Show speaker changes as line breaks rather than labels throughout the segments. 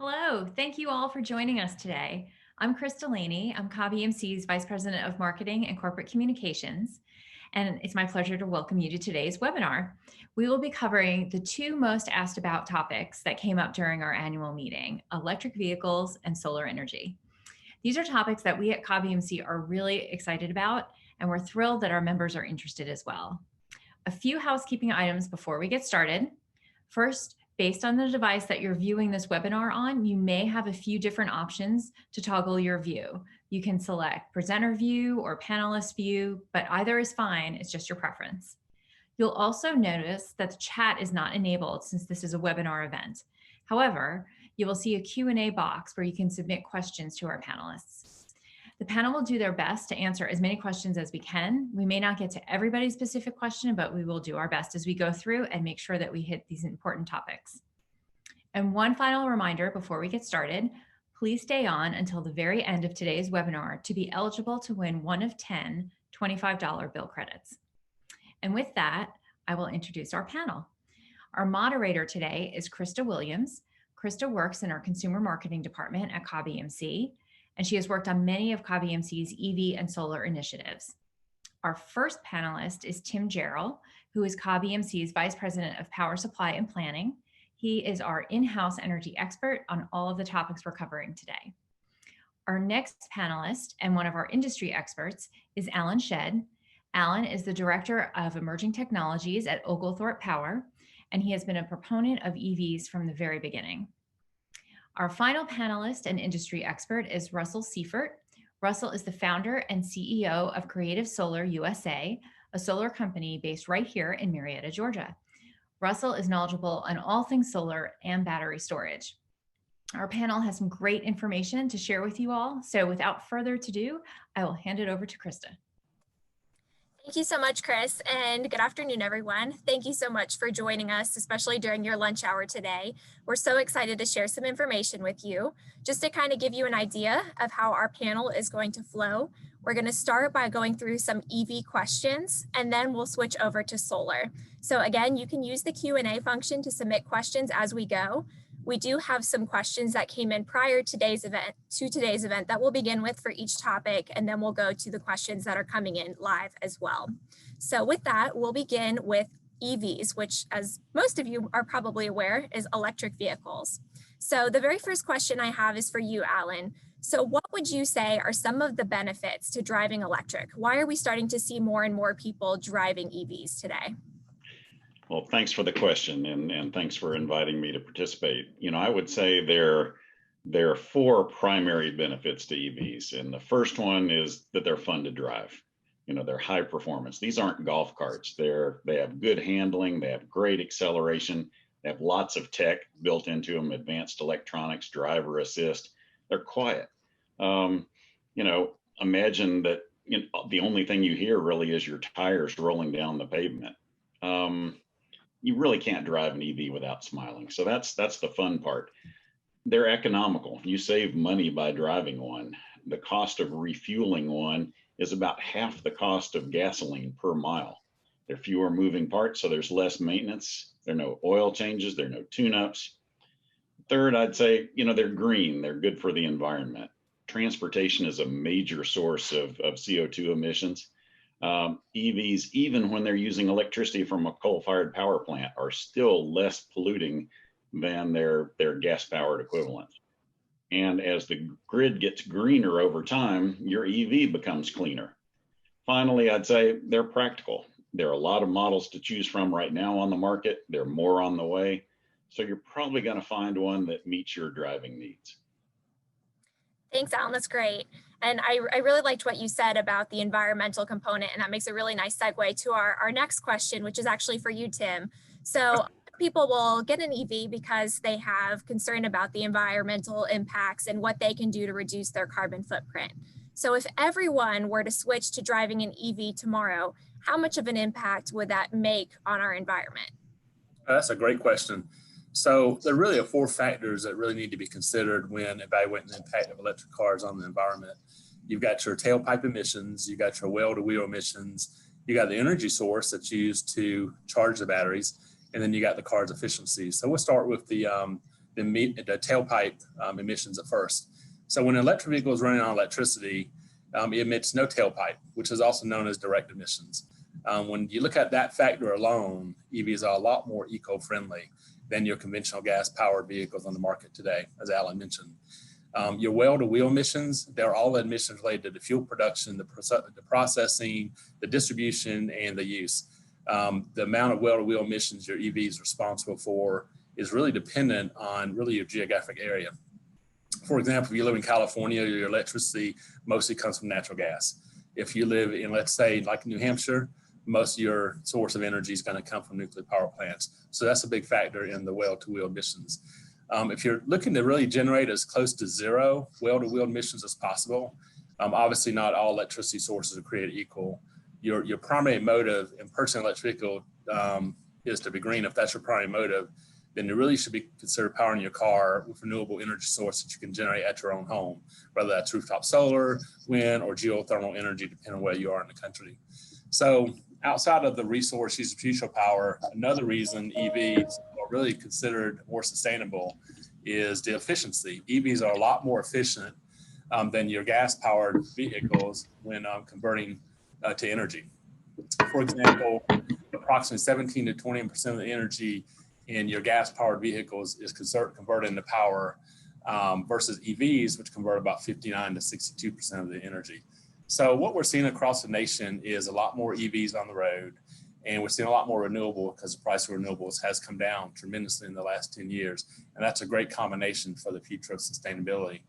Hello, thank you all for joining us today. I'm Chris Delaney. I'm Cobby EMC's Vice President of Marketing and Corporate Communications, and it's my pleasure to welcome you to today's webinar. We will be covering the two most asked about topics that came up during our annual meeting, electric vehicles and solar energy. These are topics that we at Cobby EMC are really excited about, and we're thrilled that our members are interested as well. A few housekeeping items before we get started. First, based on the device that you're viewing this webinar on, you may have a few different options to toggle your view. You can select presenter view or panelist view, but either is fine, it's just your preference. You'll also notice that the chat is not enabled since this is a webinar event. However, you will see a Q&A box where you can submit questions to our panelists. The panel will do their best to answer as many questions as we can. We may not get to everybody's specific question, but we will do our best as we go through and make sure that we hit these important topics. And one final reminder before we get started, please stay on until the very end of today's webinar to be eligible to win one of 10 $25 bill credits. And with that, I will introduce our panel. Our moderator today is Krista Williams. Krista works in our consumer marketing department at Cobby EMC, and she has worked on many of Cobby EMC's Eevee and solar initiatives. Our first panelist is Tim Jarrell, who is Cobby EMC's Vice President of Power Supply and Planning. He is our in-house energy expert on all of the topics we're covering today. Our next panelist and one of our industry experts is Alan Shedd. Alan is the Director of Emerging Technologies at Oglethorpe Power, and he has been a proponent of EVs from the very beginning. Our final panelist and industry expert is Russell Seifert. Russell is the founder and CEO of Creative Solar USA, a solar company based right here in Marietta, Georgia. Russell is knowledgeable on all things solar and battery storage. Our panel has some great information to share with you all. So without further ado, I will hand it over to Krista.
Thank you so much, Chris, and good afternoon, everyone. Thank you so much for joining us, especially during your lunch hour today. We're so excited to share some information with you. Just to kind of give you an idea of how our panel is going to flow, we're going to start by going through some EV questions, and then we'll switch over to solar. So again, you can use the Q&A function to submit questions as we go. We do have some questions that came in prior to today's event that we'll begin with for each topic, and then we'll go to the questions that are coming in live as well. So with that, we'll begin with EVs, which, as most of you are probably aware, is electric vehicles. So the very first question I have is for you, Alan. So what would you say are some of the benefits to driving electric? Why are we starting to see more and more people driving EVs today?
Well, thanks for the question, and thanks for inviting me to participate. You know, I would say there are four primary benefits to EVs, and the first one is that they're fun to drive. You know, they're high performance. These aren't golf carts. They have good handling. They have great acceleration. They have lots of tech built into them, advanced electronics, driver assist. They're quiet. You know, imagine that the only thing you hear really is your tires rolling down the pavement. You really can't drive an EV without smiling. So that's the fun part. They're economical. You save money by driving one. The cost of refueling one is about half the cost of gasoline per mile. There are fewer moving parts, so there's less maintenance. There are no oil changes. There are no tune-ups. Third, I'd say, you know, they're green. They're good for the environment. Transportation is a major source of CO2 emissions. EVs, even when they're using electricity from a coal-fired power plant, are still less polluting than their gas-powered equivalents. And as the grid gets greener over time, your EV becomes cleaner. Finally, I'd say they're practical. There are a lot of models to choose from right now on the market. There are more on the way. So you're probably going to find one that meets your driving needs.
Thanks, Alan. That's great. And I really liked what you said about the environmental component, and that makes a really nice segue to our next question, which is actually for you, Tim. So people will get an EV because they have concern about the environmental impacts and what they can do to reduce their carbon footprint. So if everyone were to switch to driving an EV tomorrow, how much of an impact would that make on our environment?
That's a great question. So there really are four factors that really need to be considered when evaluating the impact of electric cars on the environment. You've got your tailpipe emissions, you got your well-to-wheel emissions, you got the energy source that's used to charge the batteries, and then you got the car's efficiency. So we'll start with the the tailpipe emissions at first. So when an electric vehicle is running on electricity, it emits no tailpipe, which is also known as direct emissions. When you look at that factor alone, EVs are a lot more eco-friendly than your conventional gas-powered vehicles on the market today, as Alan mentioned. Your well-to-wheel emissions, they're all emissions related to the fuel production, the processing, the distribution, and the use. The amount of well-to-wheel emissions your EV is responsible for is really dependent on really your geographic area. For example, if you live in California, your electricity mostly comes from natural gas. If you live in, let's say, like New Hampshire, most of your source of energy is going to come from nuclear power plants. So that's a big factor in the well-to-wheel emissions. If you're looking to really generate as close to zero well-to-wheel emissions as possible, obviously not all electricity sources are created equal. Your primary motive in purchasing an electric vehicle is to be green. If that's your primary motive, then you really should be considered powering your car with renewable energy source that you can generate at your own home, whether that's rooftop solar, wind, or geothermal energy, depending on where you are in the country. So outside of the resource use of future power, another reason EVs are really considered more sustainable is the efficiency. EVs are a lot more efficient than your gas-powered vehicles when converting to energy. For example, approximately 17 to 20% of the energy in your gas-powered vehicles is converted into power versus EVs, which convert about 59 to 62% of the energy. So what we're seeing across the nation is a lot more EVs on the road, and we're seeing a lot more renewable because the price of renewables has come down tremendously in the last 10 years. And that's a great combination for the future of sustainability.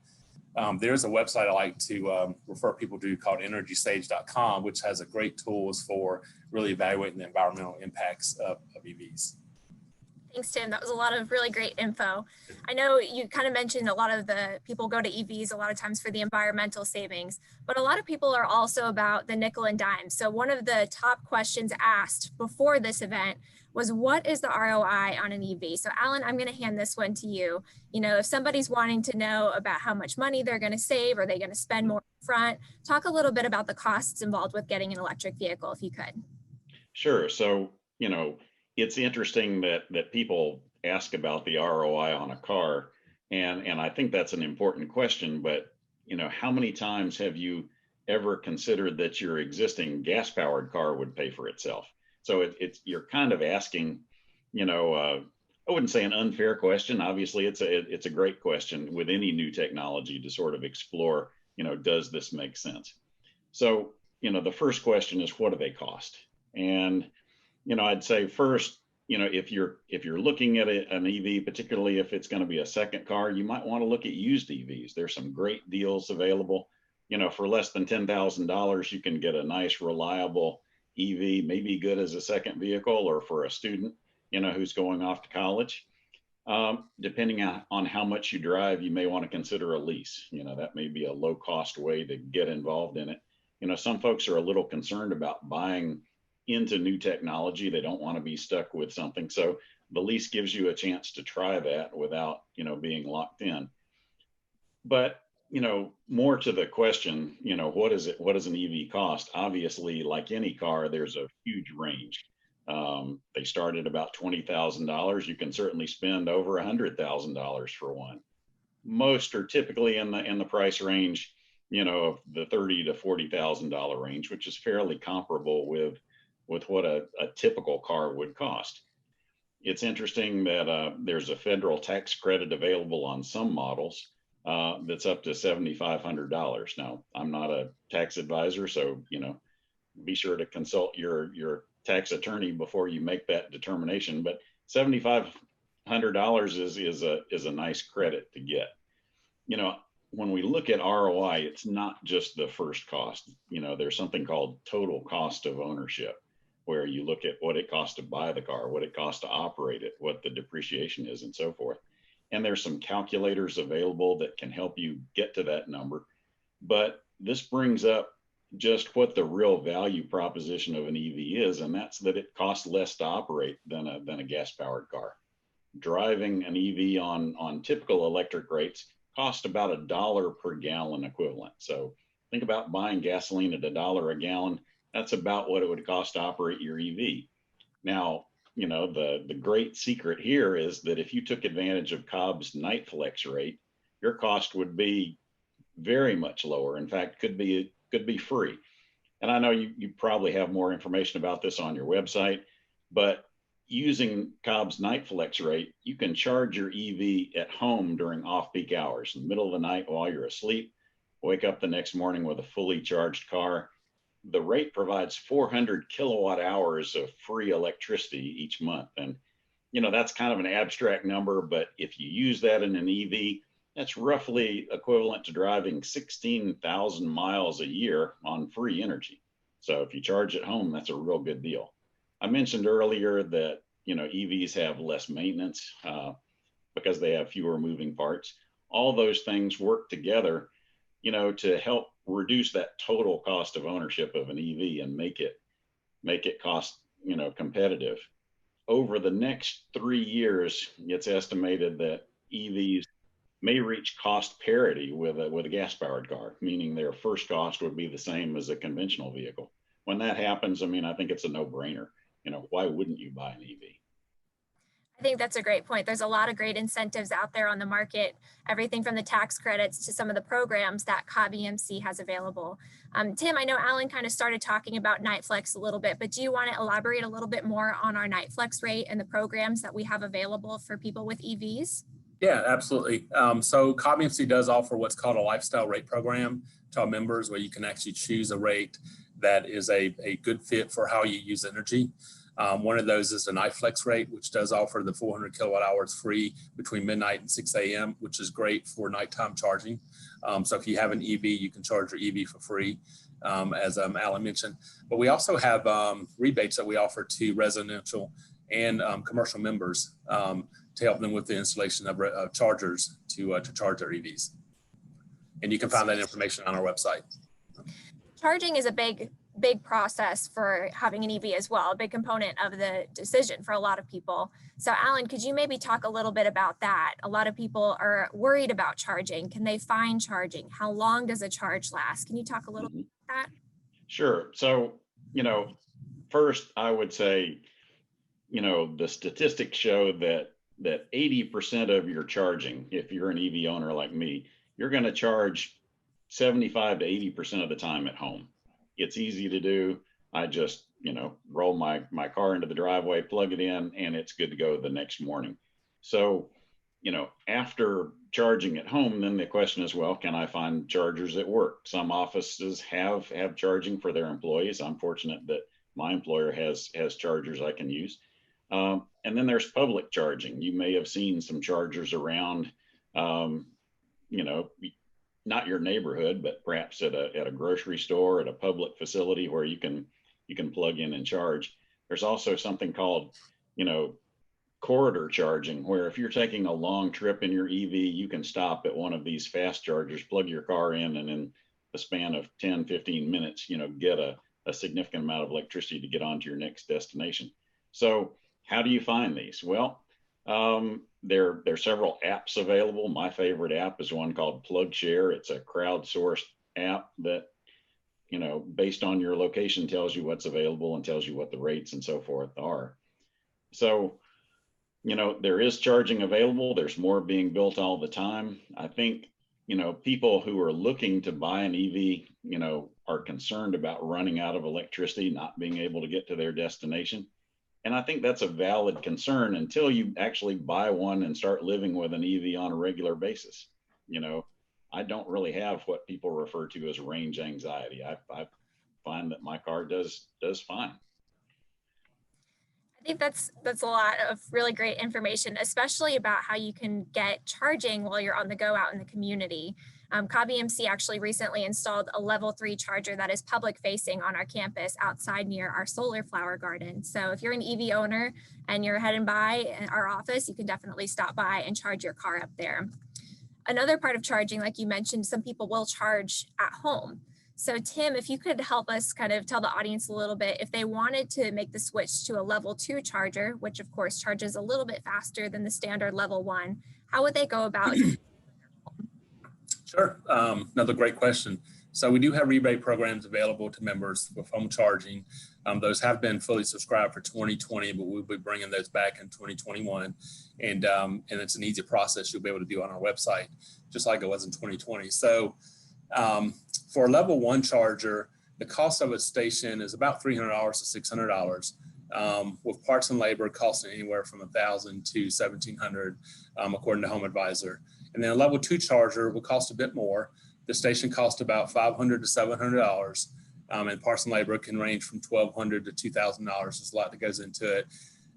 There's a website I like to refer people to called energysage.com, which has a great tools for really evaluating the environmental impacts of EVs.
Thanks, Tim. That was a lot of really great info. I know you kind of mentioned a lot of the people go to EVs a lot of times for the environmental savings, but a lot of people are also about the nickel and dime. So one of the top questions asked before this event was, what is the ROI on an EV? So Alan, I'm going to hand this one to you. You know, if somebody's wanting to know about how much money they're going to save, or they're going to spend more upfront, talk a little bit about the costs involved with getting an electric vehicle, if you could.
Sure. So, it's interesting that people ask about the ROI on a car, and I think that's an important question. But how many times have you ever considered that your existing gas-powered car would pay for itself? So you're kind of asking, I wouldn't say an unfair question. Obviously, it's a great question with any new technology to sort of explore. Does this make sense? So the first question is, what do they cost? And I'd say first, if you're looking at an EV, particularly if it's going to be a second car, you might want to look at used EVs. There's some great deals available. For less than $10,000, you can get a nice, reliable EV, maybe good as a second vehicle, or for a student, who's going off to college. Depending on how much you drive, you may want to consider a lease. That may be a low-cost way to get involved in it. Some folks are a little concerned about buying into new technology. They don't want to be stuck with something. So the lease gives you a chance to try that without, being locked in. But, more to the question, what does an EV cost? Obviously, like any car, there's a huge range. They start at about $20,000. You can certainly spend over $100,000 for one. Most are typically in the price range, of the $30,000 to $40,000 range, which is fairly comparable with what a typical car would cost. It's interesting that there's a federal tax credit available on some models that's up to $7,500. Now, I'm not a tax advisor, so be sure to consult your tax attorney before you make that determination. But $7,500 is a nice credit to get. When we look at ROI, it's not just the first cost. There's something called total cost of ownership, where you look at what it costs to buy the car, what it costs to operate it, what the depreciation is, and so forth. And there's some calculators available that can help you get to that number. But this brings up just what the real value proposition of an EV is, and that's that it costs less to operate than a gas-powered car. Driving an EV on typical electric rates cost about $1 per gallon equivalent. So think about buying gasoline at $1 a gallon. That's about what it would cost to operate your EV. Now, you know, the great secret here is that if you took advantage of Cobb's night flex rate, your cost would be very much lower. In fact, could be free. And I know you probably have more information about this on your website, but using Cobb's night flex rate, you can charge your EV at home during off-peak hours, in the middle of the night while you're asleep, wake up the next morning with a fully charged car. The rate provides 400 kilowatt hours of free electricity each month. And, you know, that's kind of an abstract number, but if you use that in an EV, that's roughly equivalent to driving 16,000 miles a year on free energy. So if you charge at home, that's a real good deal. I mentioned earlier that, you know, EVs have less maintenance because they have fewer moving parts. All those things work together, you know, to help reduce that total cost of ownership of an EV and make it cost, you know, competitive. Over the next 3 years, it's estimated that EVs may reach cost parity with a gas-powered car, meaning their first cost would be the same as a conventional vehicle. When that happens, I mean, I think it's a no-brainer. You know, why wouldn't you buy an EV?
I think that's a great point. There's a lot of great incentives out there on the market, everything from the tax credits to some of the programs that Cobb EMC has available. Tim, I know Alan kind of started talking about Night Flex a little bit, but do you want to elaborate a little bit more on our Night Flex rate and the programs that we have available for people with EVs?
Yeah, absolutely. So Cobb EMC does offer what's called a lifestyle rate program to our members, where you can actually choose a rate that is a good fit for how you use energy. One of those is the Night Flex rate, which does offer the 400 kilowatt hours free between midnight and 6 a.m., which is great for nighttime charging. So if you have an EV, you can charge your EV for free, as Alan mentioned. But we also have rebates that we offer to residential and commercial members to help them with the installation of chargers to charge their EVs. And you can find that information on our website.
Charging is a big process for having an EV as well, a big component of the decision for a lot of people. So Alan, could you maybe talk a little bit about that? A lot of people are worried about charging. Can they find charging? How long does a charge last? Can you talk a little bit about that?
Sure. So, you know, first I would say, you know, the statistics show that 80% of your charging, if you're an EV owner like me, you're going to charge 75 to 80% of the time at home. It's easy to do. I just, you know, roll my car into the driveway, plug it in, and it's good to go the next morning. So, you know, after charging at home, then the question is, well, can I find chargers at work? Some offices have charging for their employees. I'm fortunate that my employer has chargers I can use. And then there's public charging. You may have seen some chargers around, you know, not your neighborhood, but perhaps at a grocery store, at a public facility where you can plug in and charge. There's also something called, you know, corridor charging, where if you're taking a long trip in your EV, you can stop at one of these fast chargers, plug your car in, and in the span of 10, 15 minutes, you know, get a significant amount of electricity to get onto your next destination. So how do you find these? Well, there are several apps available. My favorite app is one called PlugShare. It's a crowdsourced app that, you know, based on your location, tells you what's available and tells you what the rates and so forth are. So, you know, there is charging available. There's more being built all the time. I think, you know, people who are looking to buy an EV, you know, are concerned about running out of electricity, not being able to get to their destination. And I think that's a valid concern until you actually buy one and start living with an EV on a regular basis. You know, I don't really have what people refer to as range anxiety. I find that my car does fine.
I think that's a lot of really great information, especially about how you can get charging while you're on the go out in the community. Cobb EMC actually recently installed a level 3 charger that is public facing on our campus outside near our solar flower garden. So if you're an EV owner and you're heading by our office, you can definitely stop by and charge your car up there. Another part of charging, like you mentioned, some people will charge at home. So Tim, if you could help us kind of tell the audience a little bit, if they wanted to make the switch to a level 2 charger, which of course charges a little bit faster than the standard level 1, how would they go about?
Sure. Another great question. So we do have rebate programs available to members with home charging. Those have been fully subscribed for 2020, but we'll be bringing those back in 2021. And it's an easy process you'll be able to do on our website, just like it was in 2020. So for a level 1 charger, the cost of a station is about $300 to $600, with parts and labor costing anywhere from $1,000 to $1,700, according to Home Advisor. And then a level 2 charger will cost a bit more. The station costs about $500 to $700, and parts and labor can range from $1,200 to $2,000. There's a lot that goes into it.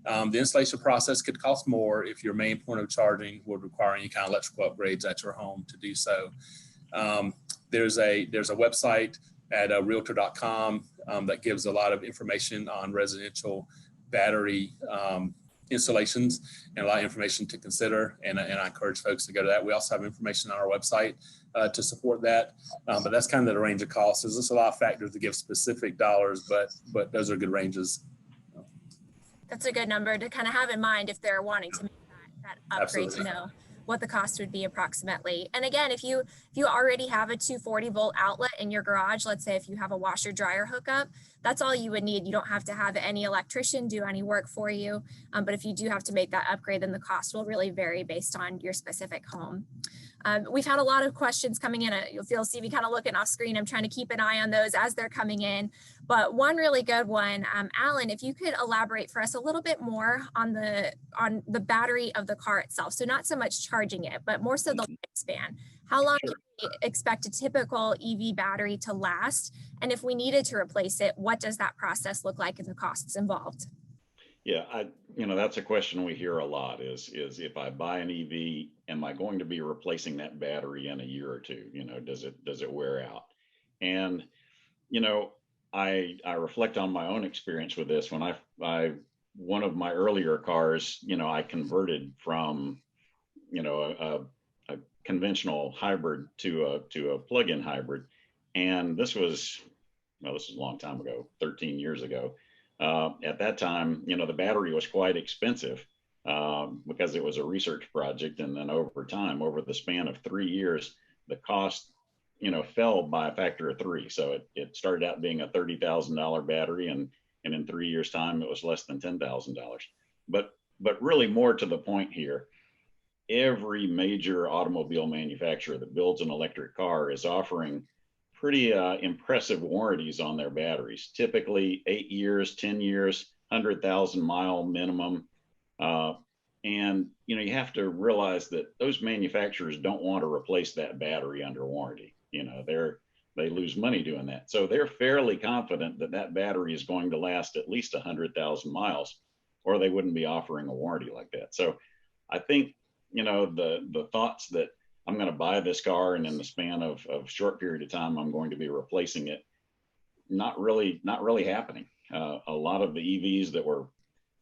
The installation process could cost more if your main point of charging would require any kind of electrical upgrades at your home to do so. There's a website at realtor.com that gives a lot of information on residential battery installations and a lot of information to consider. And I encourage folks to go to that. We also have information on our website to support that. But that's kind of the range of costs. There's just a lot of factors to give specific dollars, but those are good ranges.
That's a good number to kind of have in mind if they're wanting to make that upgrade. Absolutely. To know what the cost would be approximately. And again, if you already have a 240 volt outlet in your garage, let's say if you have a washer dryer hookup, that's all you would need. You don't have to have any electrician do any work for you. But if you do have to make that upgrade, then the cost will really vary based on your specific home. We've had a lot of questions coming in. You'll see me kind of looking off screen. I'm trying to keep an eye on those as they're coming in. But one really good one, Alan, if you could elaborate for us a little bit more on the battery of the car itself. So not so much charging it, but more so the lifespan. How long
Sure.
can we expect a typical EV battery to last? And if we needed to replace it, what does that process look like and the costs involved?
Yeah, that's a question we hear a lot is if I buy an EV, am I going to be replacing that battery in a year or two? Does it wear out? And, I reflect on my own experience with this. When one of my earlier cars, I converted from, a conventional hybrid to a plug-in hybrid. And this was a long time ago, 13 years ago. At that time, the battery was quite expensive because it was a research project. And then over time, over the span of 3 years, the cost, fell by a factor of 3. So it started out being a $30,000 battery, and in 3 years' time, it was less than $10,000. But really more to the point here, every major automobile manufacturer that builds an electric car is offering pretty impressive warranties on their batteries, typically 8 years, 10 years, 100,000 mile minimum. And, you have to realize that those manufacturers don't want to replace that battery under warranty. They lose money doing that. So they're fairly confident that that battery is going to last at least 100,000 miles, or they wouldn't be offering a warranty like that. So I think, the thoughts that I'm going to buy this car and in the span of a short period of time, I'm going to be replacing it, not really happening. A lot of the EVs that were,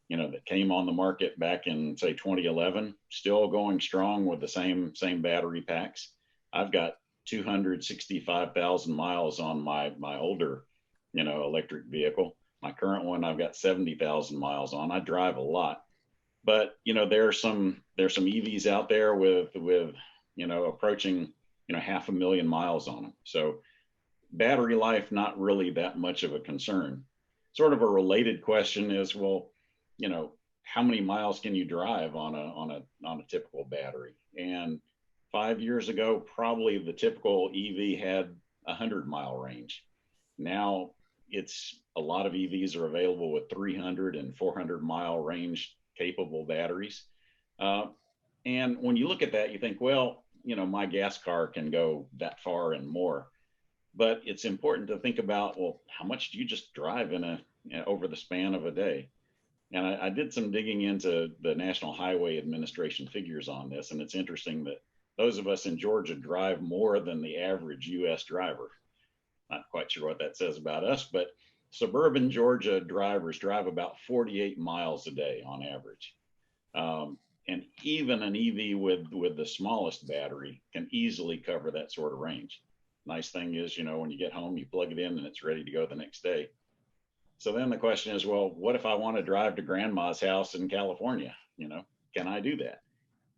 that came on the market back in, say, 2011, still going strong with the same battery packs. I've got 265,000 miles on my older, electric vehicle. My current one, I've got 70,000 miles on. I drive a lot, but, there's some EVs out there with, approaching, 500,000 miles on them. So battery life, not really that much of a concern. Sort of a related question is, well, how many miles can you drive on a typical battery? And 5 years ago, probably the typical EV had 100-mile range. Now a lot of EVs are available with 300 and 400-mile range capable batteries. And when you look at that, you think, well, my gas car can go that far and more. But it's important to think about, well, how much do you just drive over the span of a day? And I did some digging into the National Highway Administration figures on this, and it's interesting that those of us in Georgia drive more than the average U.S. driver. Not quite sure what that says about us, but suburban Georgia drivers drive about 48 miles a day on average. And even an EV with the smallest battery can easily cover that sort of range. Nice thing is, when you get home, you plug it in and it's ready to go the next day. So then the question is, well, what if I want to drive to grandma's house in California? Can I do that?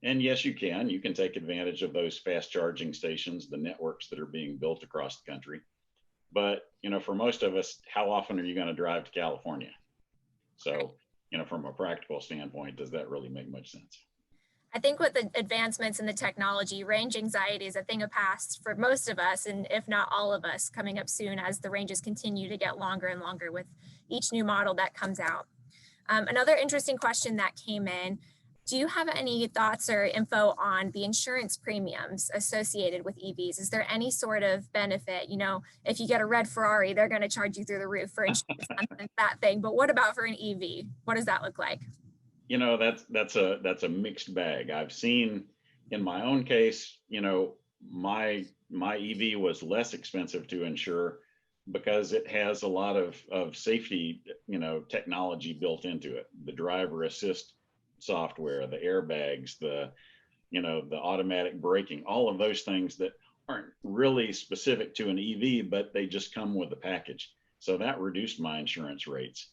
And yes, you can take advantage of those fast charging stations, the networks that are being built across the country. But, for most of us, how often are you going to drive to California? So, from a practical standpoint, does that really make much sense?
I think with the advancements in the technology, range anxiety is a thing of past for most of us, and if not all of us, coming up soon as the ranges continue to get longer and longer with each new model that comes out. Another interesting question that came in, do you have any thoughts or info on the insurance premiums associated with EVs? Is there any sort of benefit? If you get a red Ferrari, they're going to charge you through the roof for insurance on that thing. But what about for an EV? What does that look like?
That's a mixed bag. I've seen in my own case, my EV was less expensive to insure because it has a lot of safety, technology built into it. The driver assist software, the airbags, the automatic braking, all of those things that aren't really specific to an EV, but they just come with the package. So that reduced my insurance rates.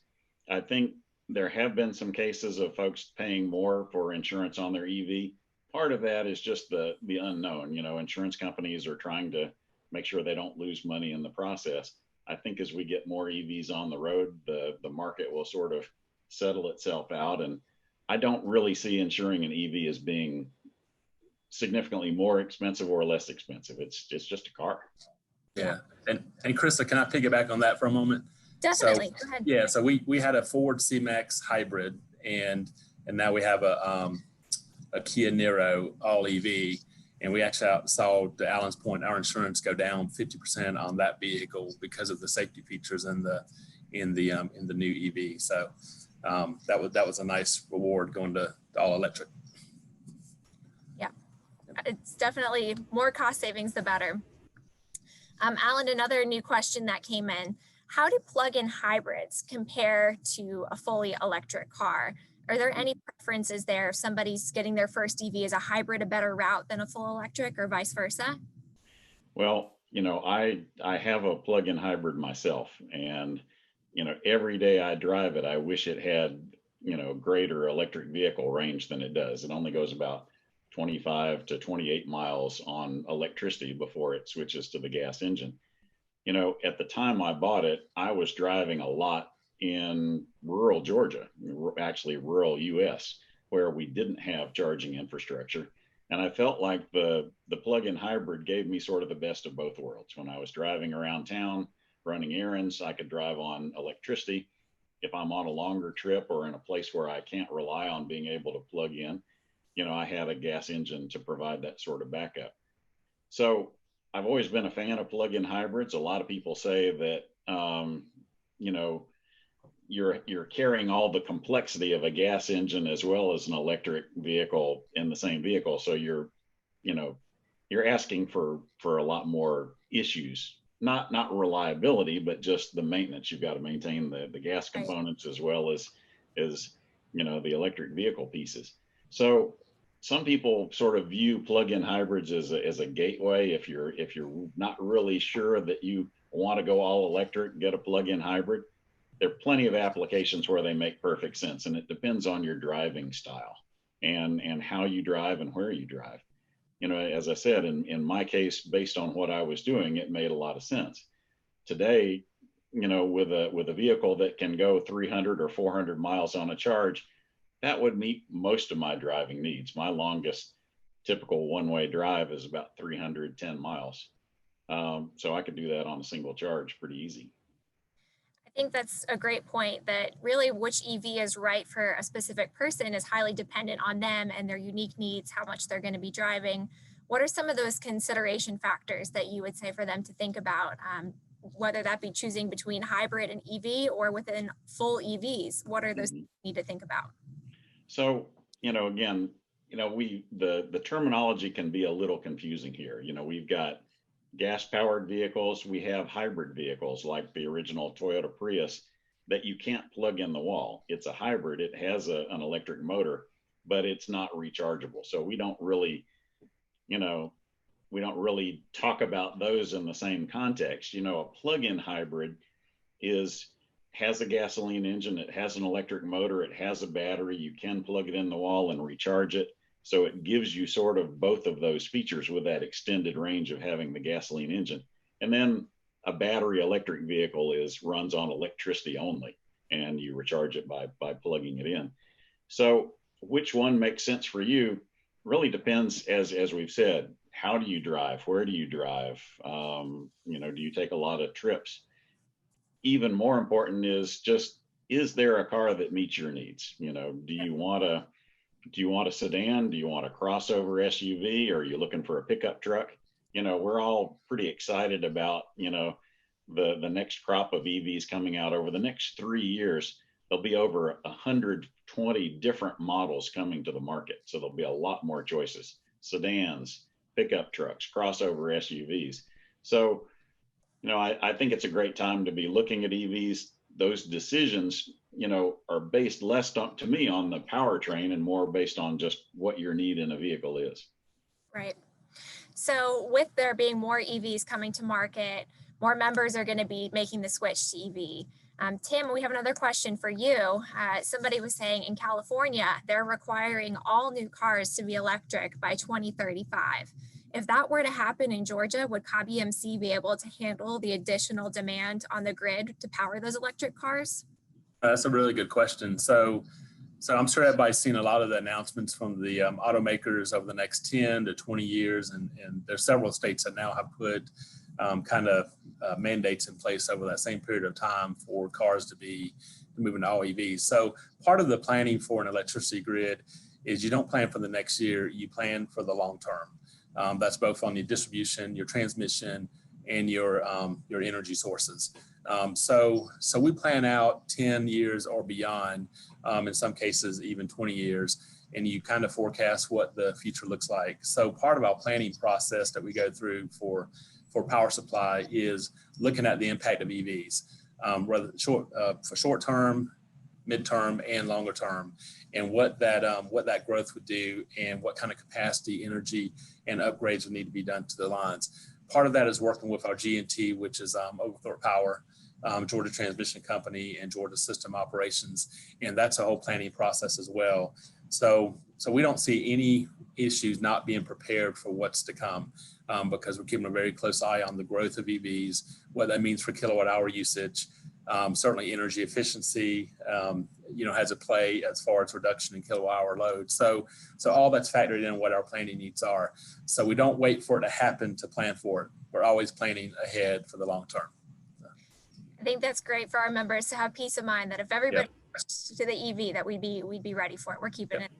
I think there have been some cases of folks paying more for insurance on their EV. Part of that is just the unknown. Insurance companies are trying to make sure they don't lose money in the process. I think as we get more EVs on the road, the market will sort of settle itself out. And I don't really see insuring an EV as being significantly more expensive or less expensive. It's just a car.
Yeah. And Krista, can I piggyback on that for a moment?
Definitely.
So,
go ahead.
Yeah. So we had a Ford C-Max hybrid, and now we have a Kia Niro all EV. And we actually saw, to Alan's point, our insurance go down 50% on that vehicle because of the safety features in the new EV. So that was a nice reward going to all electric.
Yeah, it's definitely more cost savings, the better. Alan, another new question that came in: how do plug-in hybrids compare to a fully electric car? Are there any preferences there if somebody's getting their first EV? Is a hybrid a better route than a full electric, or vice versa?
Well, I have a plug-in hybrid myself, and every day I drive it, I wish it had greater electric vehicle range than it does. It only goes about 25 to 28 miles on electricity before it switches to the gas engine. At the time I bought it, I was driving a lot in rural Georgia, actually rural US, where we didn't have charging infrastructure. And I felt like the plug-in hybrid gave me sort of the best of both worlds. When I was driving around town, running errands, I could drive on electricity. If I'm on a longer trip or in a place where I can't rely on being able to plug in, I had a gas engine to provide that sort of backup. So I've always been a fan of plug-in hybrids. A lot of people say that, you're carrying all the complexity of a gas engine as well as an electric vehicle in the same vehicle. So you're asking for a lot more issues, not reliability, but just the maintenance. You've got to maintain the gas components as well as the electric vehicle pieces. So some people sort of view plug-in hybrids as a gateway. If you're not really sure that you want to go all electric, get a plug-in hybrid. There are plenty of applications where they make perfect sense, and it depends on your driving style and how you drive and where you drive. As I said, in my case, based on what I was doing, it made a lot of sense. Today, with a vehicle that can go 300 or 400 miles on a charge, that would meet most of my driving needs. My longest typical one-way drive is about 310 miles. So I could do that on a single charge pretty easy.
I think that's a great point, that really which EV is right for a specific person is highly dependent on them and their unique needs, how much they're going to be driving. What are some of those consideration factors that you would say for them to think about, whether that be choosing between hybrid and EV or within full EVs? What are those things you need to think about?
So, again, the terminology can be a little confusing here. We've got gas-powered vehicles, we have hybrid vehicles like the original Toyota Prius that you can't plug in the wall. It's a hybrid. It has an electric motor, but it's not rechargeable. So we don't really talk about those in the same context. A plug-in hybrid has a gasoline engine, it has an electric motor, it has a battery, you can plug it in the wall and recharge it. So it gives you sort of both of those features with that extended range of having the gasoline engine. And then a battery electric vehicle runs on electricity only, and you recharge it by plugging it in. So which one makes sense for you really depends, as we've said. How do you drive? Where do you drive? Do you take a lot of trips? Even more important is just, is there a car that meets your needs? Do you want a sedan? Do you want a crossover SUV? Or are you looking for a pickup truck? We're all pretty excited about, the next crop of EVs coming out over the next 3 years. There'll be over 120 different models coming to the market. So there'll be a lot more choices: sedans, pickup trucks, crossover SUVs. So, I think it's a great time to be looking at EVs. Those decisions, are based less to me on the powertrain and more based on just what your need in a vehicle is.
Right. So with there being more EVs coming to market, more members are going to be making the switch to EV. Tim, we have another question for you. Somebody was saying in California, they're requiring all new cars to be electric by 2035. If that were to happen in Georgia, would Cobby EMC be able to handle the additional demand on the grid to power those electric cars?
That's a really good question. So I'm sure everybody's seen a lot of the announcements from the automakers over the next 10 to 20 years. And there's several states that now have put mandates in place over that same period of time for cars to be moving to all EVs. So part of the planning for an electricity grid is you don't plan for the next year, you plan for the long term. That's both on your distribution, your transmission, and your energy sources. So we plan out 10 years or beyond, in some cases even 20 years, and you kind of forecast what the future looks like. So part of our planning process that we go through for power supply is looking at the impact of EVs, for short term, midterm, and longer term, and what that growth would do, and what kind of capacity, energy, and upgrades would need to be done to the lines. Part of that is working with our G&T, which is Oglethorpe Power, Georgia Transmission Company, and Georgia System Operations, and that's a whole planning process as well. So we don't see any issues not being prepared for what's to come, because we're keeping a very close eye on the growth of EVs, what that means for kilowatt hour usage. Certainly energy efficiency, has a play as far as reduction in kilowatt hour load. So all that's factored in what our planning needs are. So we don't wait for it to happen to plan for it. We're always planning ahead for the long term.
I think that's great for our members to have peace of mind that if everybody switched to the EV, that we'd be ready for it. We're keeping it.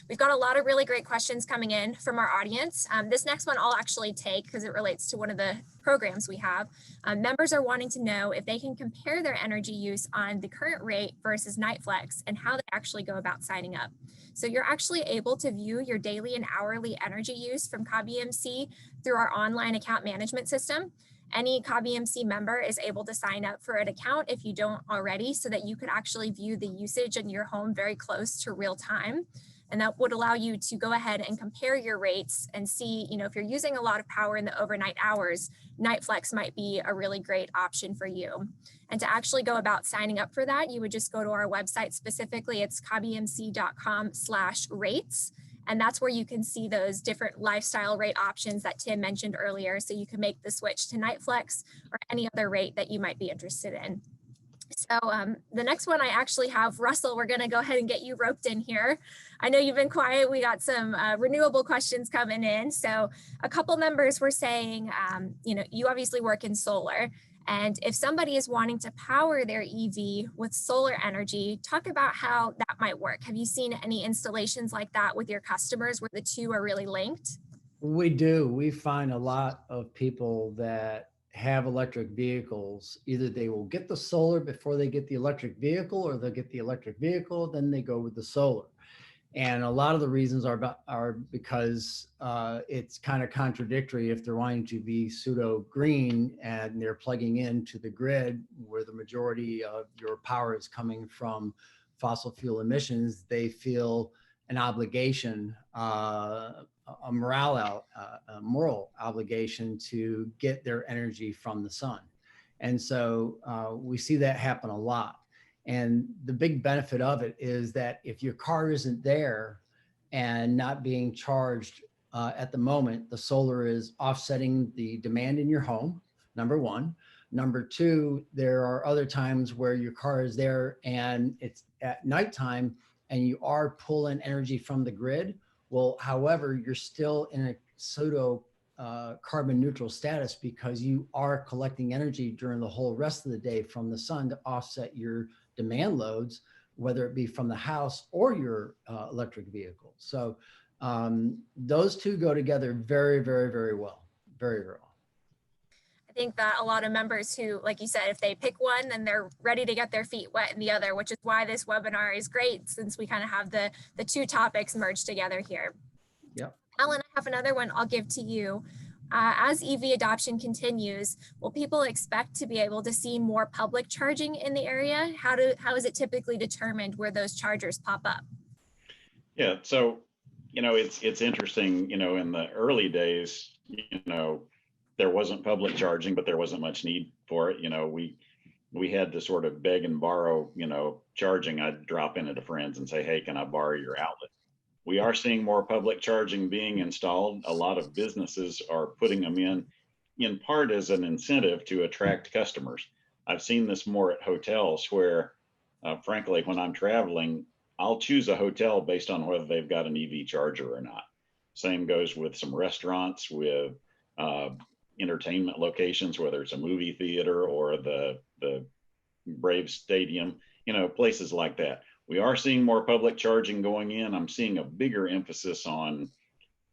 We've got a lot of really great questions coming in from our audience. This next one I'll actually take because it relates to one of the programs we have. Members are wanting to know if they can compare their energy use on the current rate versus NightFlex and how they actually go about signing up. So you're actually able to view your daily and hourly energy use from Cobby EMC through our online account management system. Any Cobby EMC member is able to sign up for an account if you don't already, so that you could actually view the usage in your home very close to real time. And that would allow you to go ahead and compare your rates and see, if you're using a lot of power in the overnight hours, NightFlex might be a really great option for you. And to actually go about signing up for that, you would just go to our website. Specifically, it's cobbyemc.com/rates. And that's where you can see those different lifestyle rate options that Tim mentioned earlier. So you can make the switch to NightFlex or any other rate that you might be interested in. So the next one I actually have, Russell, we're going to go ahead and get you roped in here. I know you've been quiet. We got some renewable questions coming in. So a couple members were saying, you obviously work in solar. And if somebody is wanting to power their EV with solar energy, talk about how that might work. Have you seen any installations like that with your customers where the two are really linked?
We do. We find a lot of people that have electric vehicles. Either they will get the solar before they get the electric vehicle, or they'll get the electric vehicle, then they go with the solar. And a lot of the reasons are because it's kind of contradictory if they're wanting to be pseudo green and they're plugging into the grid where the majority of your power is coming from fossil fuel emissions. They feel an obligation, a moral obligation to get their energy from the sun. And so we see that happen a lot. And the big benefit of it is that if your car isn't there and not being charged at the moment. The solar is offsetting the demand in your home, number one. Number two, there are other times where your car is there and it's at nighttime and you are pulling energy from the grid. Well, however, you're still in a pseudo carbon neutral status because you are collecting energy during the whole rest of the day from the sun to offset your demand loads, whether it be from the house or your electric vehicle. So those two go together very, very, very well, very, very well.
I think that a lot of members who, like you said, if they pick one, then they're ready to get their feet wet in the other, which is why this webinar is great, since we kind of have the two topics merged together here.
Yep.
Alan, I have another one I'll give to you. As EV adoption continues, will people expect to be able to see more public charging in the area? How is it typically determined where those chargers pop up?
Yeah, so, it's interesting, in the early days, there wasn't public charging, but there wasn't much need for it. We had to sort of beg and borrow, charging. I'd drop in at a friend's and say, hey, can I borrow your outlet? We are seeing more public charging being installed. A lot of businesses are putting them in part as an incentive to attract customers. I've seen this more at hotels where, frankly, when I'm traveling, I'll choose a hotel based on whether they've got an EV charger or not. Same goes with some restaurants, with entertainment locations, whether it's a movie theater or the Braves Stadium, places like that. We are seeing more public charging going in. I'm seeing a bigger emphasis on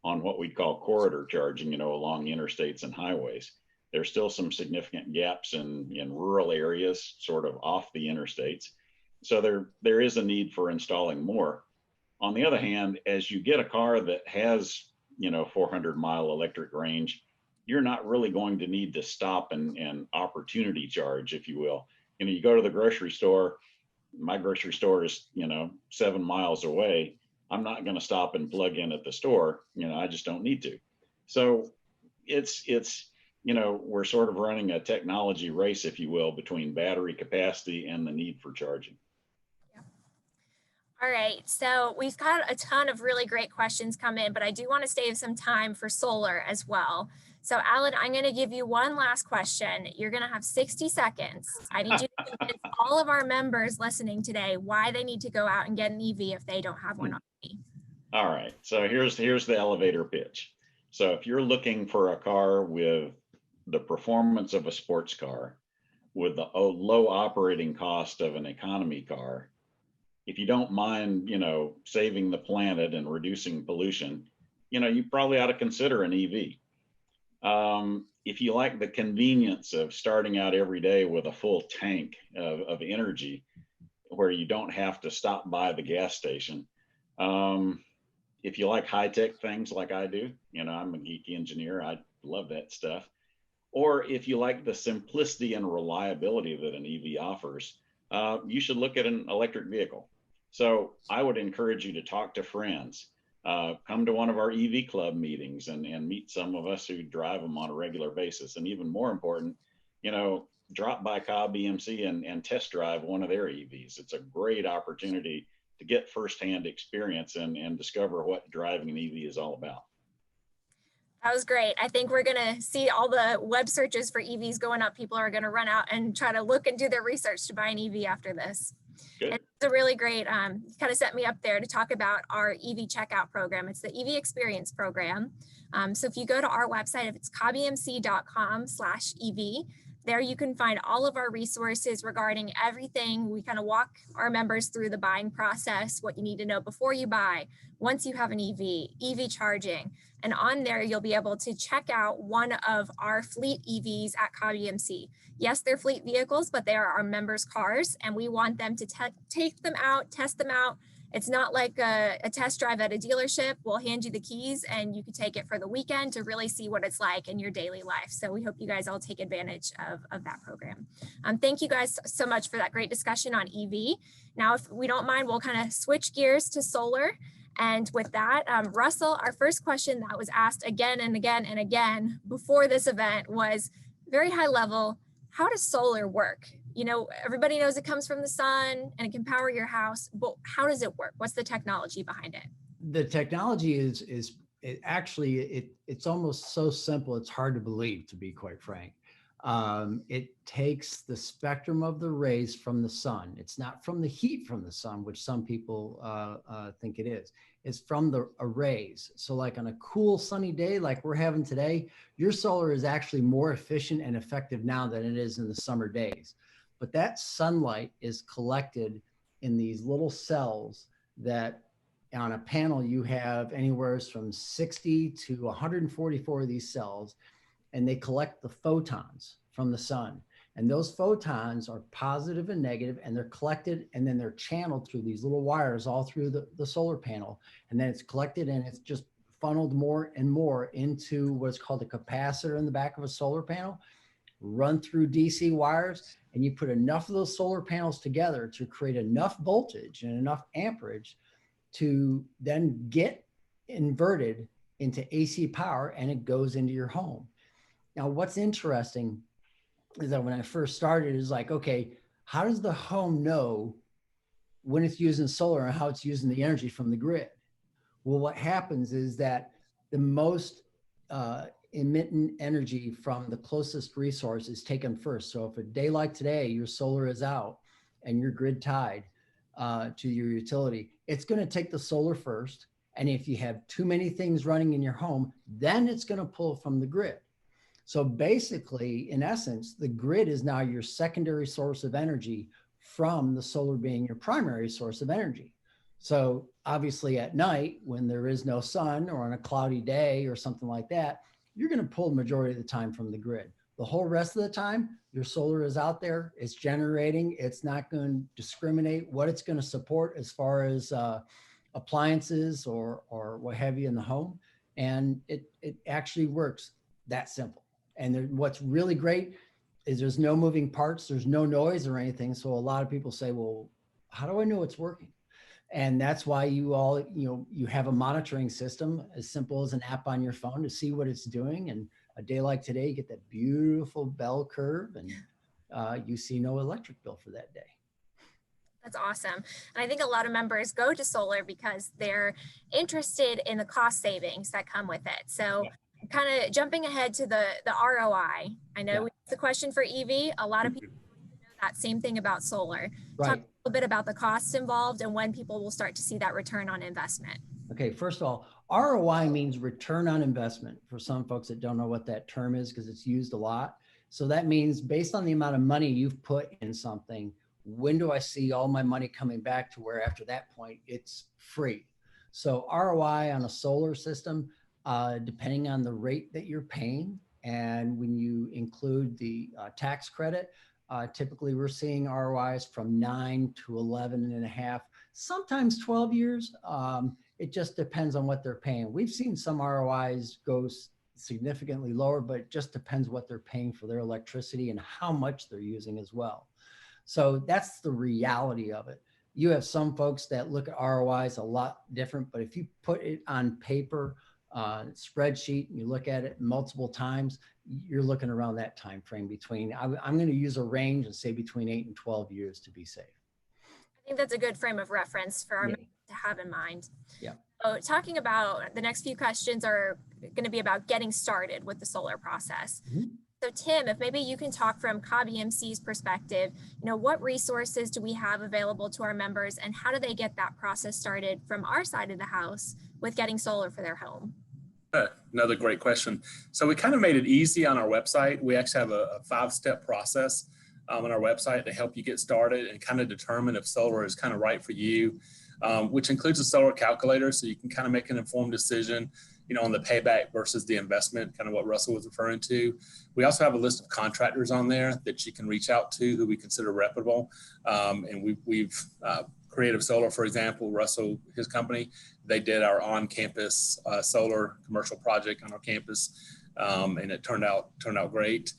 what we'd call corridor charging, along interstates and highways. There's still some significant gaps in rural areas, sort of off the interstates. So there is a need for installing more. On the other hand, as you get a car that has, 400-mile electric range, you're not really going to need to stop and opportunity charge, if you will. You go to the grocery store. My grocery store is, 7 miles away. I'm not going to stop and plug in at the store. I just don't need to. So it's, we're sort of running a technology race, if you will, between battery capacity and the need for charging.
All right, so we've got a ton of really great questions come in, but I do want to save some time for solar as well. So Alan, I'm going to give you one last question. You're going to have 60 seconds. I need you to convince all of our members listening today why they need to go out and get an EV if they don't have one already. All
right, so here's the elevator pitch. So if you're looking for a car with the performance of a sports car, with the low operating cost of an economy car, if you don't mind, saving the planet and reducing pollution, you probably ought to consider an EV. If you like the convenience of starting out every day with a full tank of energy where you don't have to stop by the gas station, if you like high-tech things like I do, I'm a geeky engineer, I love that stuff. Or if you like the simplicity and reliability that an EV offers, you should look at an electric vehicle. So I would encourage you to talk to friends, come to one of our EV club meetings and meet some of us who drive them on a regular basis. And even more important, drop by Cobb EMC and test drive one of their EVs. It's a great opportunity to get firsthand experience and discover what driving an EV is all about.
That was great. I think we're going to see all the web searches for EVs going up. People are going to run out and try to look and do their research to buy an EV after this.
Good.
It's a really great, kind of set me up there to talk about our EV checkout program. It's the EV Experience Program. So if you go to our website, if it's cobbemc.com/EV, there you can find all of our resources regarding everything. We kind of walk our members through the buying process, what you need to know before you buy, once you have an EV, EV charging. And on there, you'll be able to check out one of our fleet EVs at Cobb EMC. Yes, they're fleet vehicles, but they are our members' cars, and we want them to take them out, test them out. It's not like a test drive at a dealership. We'll hand you the keys and you can take it for the weekend to really see what it's like in your daily life. So we hope you guys all take advantage of that program. Thank you guys so much for that great discussion on EV. Now, if we don't mind, we'll kind of switch gears to solar. And with that, Russell, our first question that was asked again and again and again before this event was very high level. How does solar work? Everybody knows it comes from the sun and it can power your house, but how does it work? What's the technology behind it?
the technology it's almost so simple, it's hard to believe, to be quite frank. It takes the spectrum of the rays from the sun. It's not from the heat from the sun, which some people think it is. It's from the rays. So like on a cool sunny day like we're having today, your solar is actually more efficient and effective now than it is in the summer days. But that sunlight is collected in these little cells that on a panel you have anywhere from 60 to 144 of these cells, and they collect the photons from the sun. And those photons are positive and negative, and they're collected and then they're channeled through these little wires all through the solar panel. And then it's collected and it's just funneled more and more into what's called a capacitor in the back of a solar panel, run through DC wires, and you put enough of those solar panels together to create enough voltage and enough amperage to then get inverted into AC power, and it goes into your home. Now, what's interesting is that when I first started, it's like, okay, how does the home know when it's using solar and how it's using the energy from the grid? Well, what happens is that the most emitting energy from the closest resource is taken first. So if a day like today, your solar is out and you're grid tied to your utility, it's going to take the solar first. And if you have too many things running in your home, then it's going to pull from the grid. So basically, in essence, the grid is now your secondary source of energy from the solar being your primary source of energy. So obviously at night, when there is no sun or on a cloudy day or something like that, you're going to pull the majority of the time from the grid. The whole rest of the time, your solar is out there, it's generating, it's not going to discriminate what it's going to support as far as appliances or what have you in the home. And it actually works that simple. And what's really great is there's no moving parts, there's no noise or anything. So a lot of people say, well, how do I know it's working? And that's why you have a monitoring system as simple as an app on your phone to see what it's doing. And a day like today, you get that beautiful bell curve and you see no electric bill for that day.
That's awesome. And I think a lot of members go to solar because they're interested in the cost savings that come with it. So kind of jumping ahead to the ROI, I know it's a question for Eevee. A lot of people know that same thing about solar.
Right.
Talk a little bit about the costs involved and when people will start to see that return on investment.
Okay, first of all, ROI means return on investment for some folks that don't know what that term is because it's used a lot. So that means based on the amount of money you've put in something, when do I see all my money coming back to where after that point it's free? So ROI on a solar system, depending on the rate that you're paying, and when you include the tax credit, typically we're seeing ROIs from 9 to 11.5, sometimes 12 years. It just depends on what they're paying. We've seen some ROIs go significantly lower, but it just depends what they're paying for their electricity and how much they're using as well. So that's the reality of it. You have some folks that look at ROIs a lot different, but if you put it on paper, spreadsheet, and you look at it multiple times, you're looking around that time frame between, I'm going to use a range and say between 8 and 12 years to be safe.
I think that's a good frame of reference for our members to have in mind.
Yeah.
So talking about the next few questions are going to be about getting started with the solar process. Mm-hmm. So Tim, if maybe you can talk from COB-EMC's perspective, what resources do we have available to our members and how do they get that process started from our side of the house with getting solar for their home?
Another great question. So we kind of made it easy on our website. We actually have a 5-step process on our website to help you get started and kind of determine if solar is kind of right for you, which includes a solar calculator. So you can kind of make an informed decision, on the payback versus the investment, kind of what Russell was referring to. We also have a list of contractors on there that you can reach out to who we consider reputable. And we've Creative Solar, for example, Russell, his company, they did our on-campus solar commercial project on our campus, and it turned out great.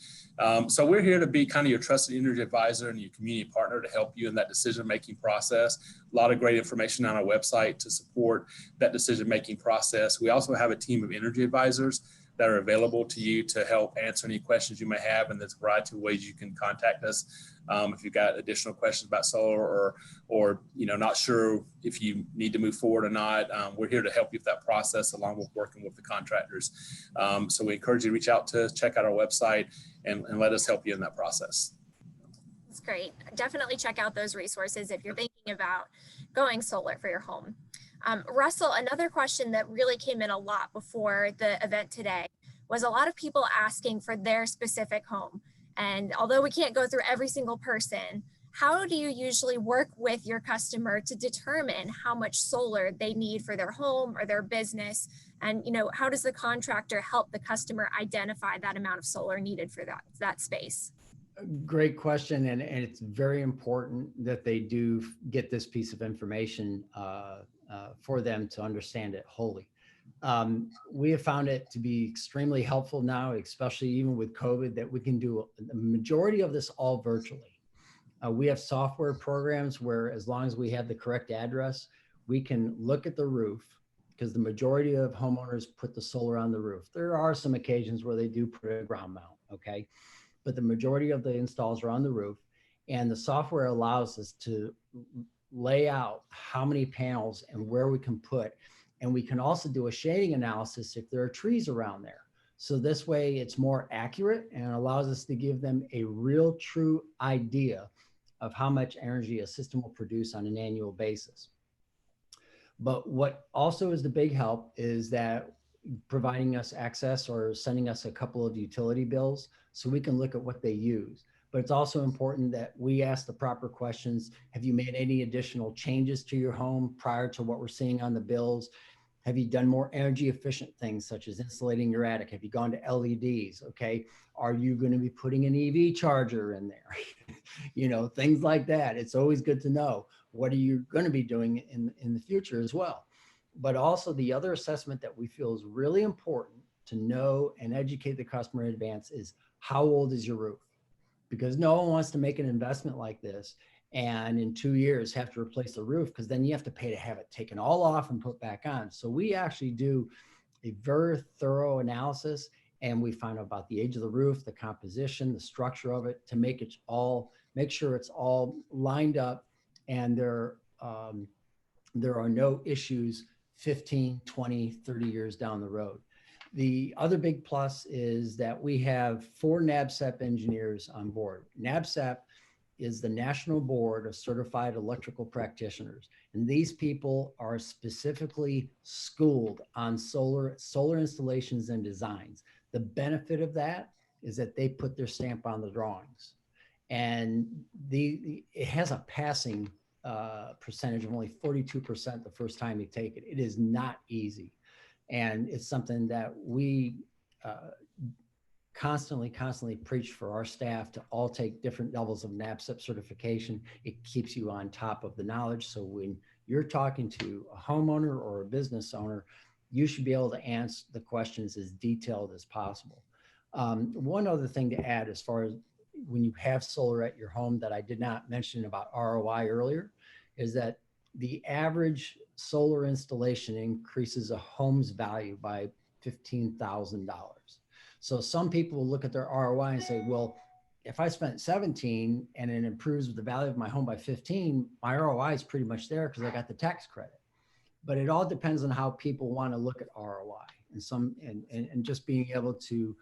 So we're here to be kind of your trusted energy advisor and your community partner to help you in that decision-making process. A lot of great information on our website to support that decision-making process. We also have a team of energy advisors that are available to you to help answer any questions you may have. And there's a variety of ways you can contact us. If you've got additional questions about solar or not sure if you need to move forward or not, we're here to help you with that process along with working with the contractors. So we encourage you to reach out to us, check out our website, and let us help you in that process.
That's great. Definitely check out those resources if you're thinking about going solar for your home. Russell, another question that really came in a lot before the event today was a lot of people asking for their specific home. And although we can't go through every single person, how do you usually work with your customer to determine how much solar they need for their home or their business? And how does the contractor help the customer identify that amount of solar needed for that space?
Great question. And it's very important that they do get this piece of information for them to understand it wholly. We have found it to be extremely helpful now, especially even with COVID, that we can do the majority of this all virtually. We have software programs where, as long as we have the correct address, we can look at the roof, because the majority of homeowners put the solar on the roof. There are some occasions where they do put a ground mount, okay? But the majority of the installs are on the roof, and the software allows us to lay out how many panels and where we can put. And we can also do a shading analysis if there are trees around there. So this way it's more accurate and allows us to give them a real true idea of how much energy a system will produce on an annual basis. But what also is the big help is that providing us access or sending us a couple of utility bills so we can look at what they use. But it's also important that we ask the proper questions. Have you made any additional changes to your home prior to what we're seeing on the bills? Have you done more energy efficient things such as insulating your attic? Have you gone to LEDs? Okay. Are you going to be putting an Eevee charger in there? Things like that. It's always good to know what are you going to be doing in the future as well. But also the other assessment that we feel is really important to know and educate the customer in advance is, how old is your roof? Because no one wants to make an investment like this and in 2 years have to replace the roof, because then you have to pay to have it taken all off and put back on. So we actually do a very thorough analysis, and we find out about the age of the roof, the composition, the structure of it, to make sure it's all lined up and there are no issues 15, 20, 30 years down the road. The other big plus is that we have 4 NABCEP engineers on board. NABCEP is the National Board of Certified Electrical Practitioners. And these people are specifically schooled on solar installations and designs. The benefit of that is that they put their stamp on the drawings. And it has a passing percentage of only 42% the first time you take it. It is not easy. And it's something that we constantly preach for our staff to all take different levels of NABCEP certification. It keeps you on top of the knowledge. So when you're talking to a homeowner or a business owner, you should be able to answer the questions as detailed as possible. One other thing to add, as far as when you have solar at your home that I did not mention about ROI earlier, is that the average solar installation increases a home's value by $15,000. So some people will look at their ROI and say, well, if I spent 17 and it improves the value of my home by 15, my ROI is pretty much there because I got the tax credit. But it all depends on how people want to look at ROI and just being able to,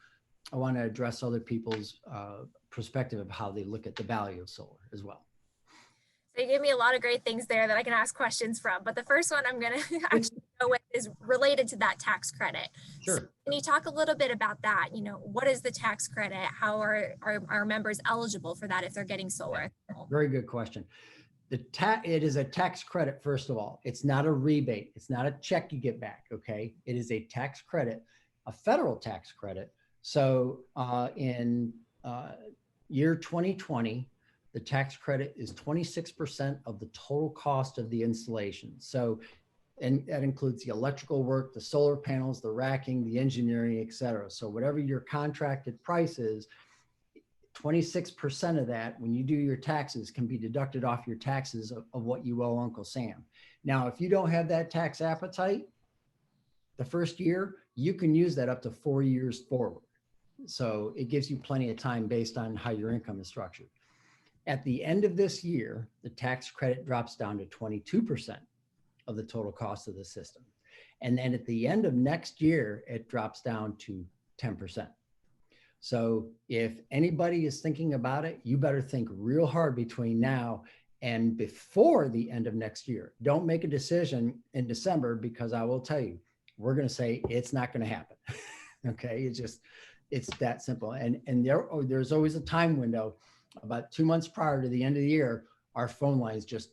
I want to address other people's perspective of how they look at the value of solar as well.
So you gave me a lot of great things there that I can ask questions from. But the first one I'm going to actually go with is related to that tax credit.
Sure.
So can you talk a little bit about that? What is the tax credit? How are our members eligible for that if they're getting solar?
Very good question. It is a tax credit, first of all. It's not a rebate. It's not a check you get back, okay? It is a tax credit, a federal tax credit. So in year 2020, the tax credit is 26% of the total cost of the installation. So, and that includes the electrical work, the solar panels, the racking, the engineering, et cetera. So whatever your contracted price is, 26% of that, when you do your taxes, can be deducted off your taxes of what you owe Uncle Sam. Now, if you don't have that tax appetite, the first year, you can use that up to 4 years forward. So it gives you plenty of time based on how your income is structured. At the end of this year, the tax credit drops down to 22% of the total cost of the system. And then at the end of next year, it drops down to 10%. So if anybody is thinking about it, you better think real hard between now and before the end of next year. Don't make a decision in December, because I will tell you, we're going to say it's not going to happen. Okay. It's that simple. And there's always a time window about 2 months prior to the end of the year. Our phone lines just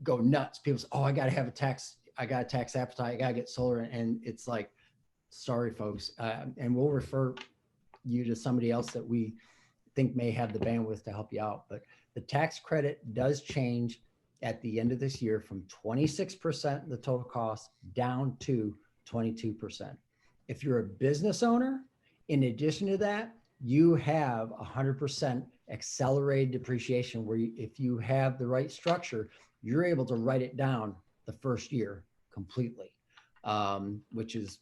go nuts. People say, oh, I got a tax appetite. I got to get solar. And it's like, sorry, folks. And we'll refer you to somebody else that we think may have the bandwidth to help you out. But the tax credit does change at the end of this year from 26% of the total cost down to 22%. If you're a business owner, in addition to that, you have 100% accelerated depreciation, where if you have the right structure, you're able to write it down the first year completely, which is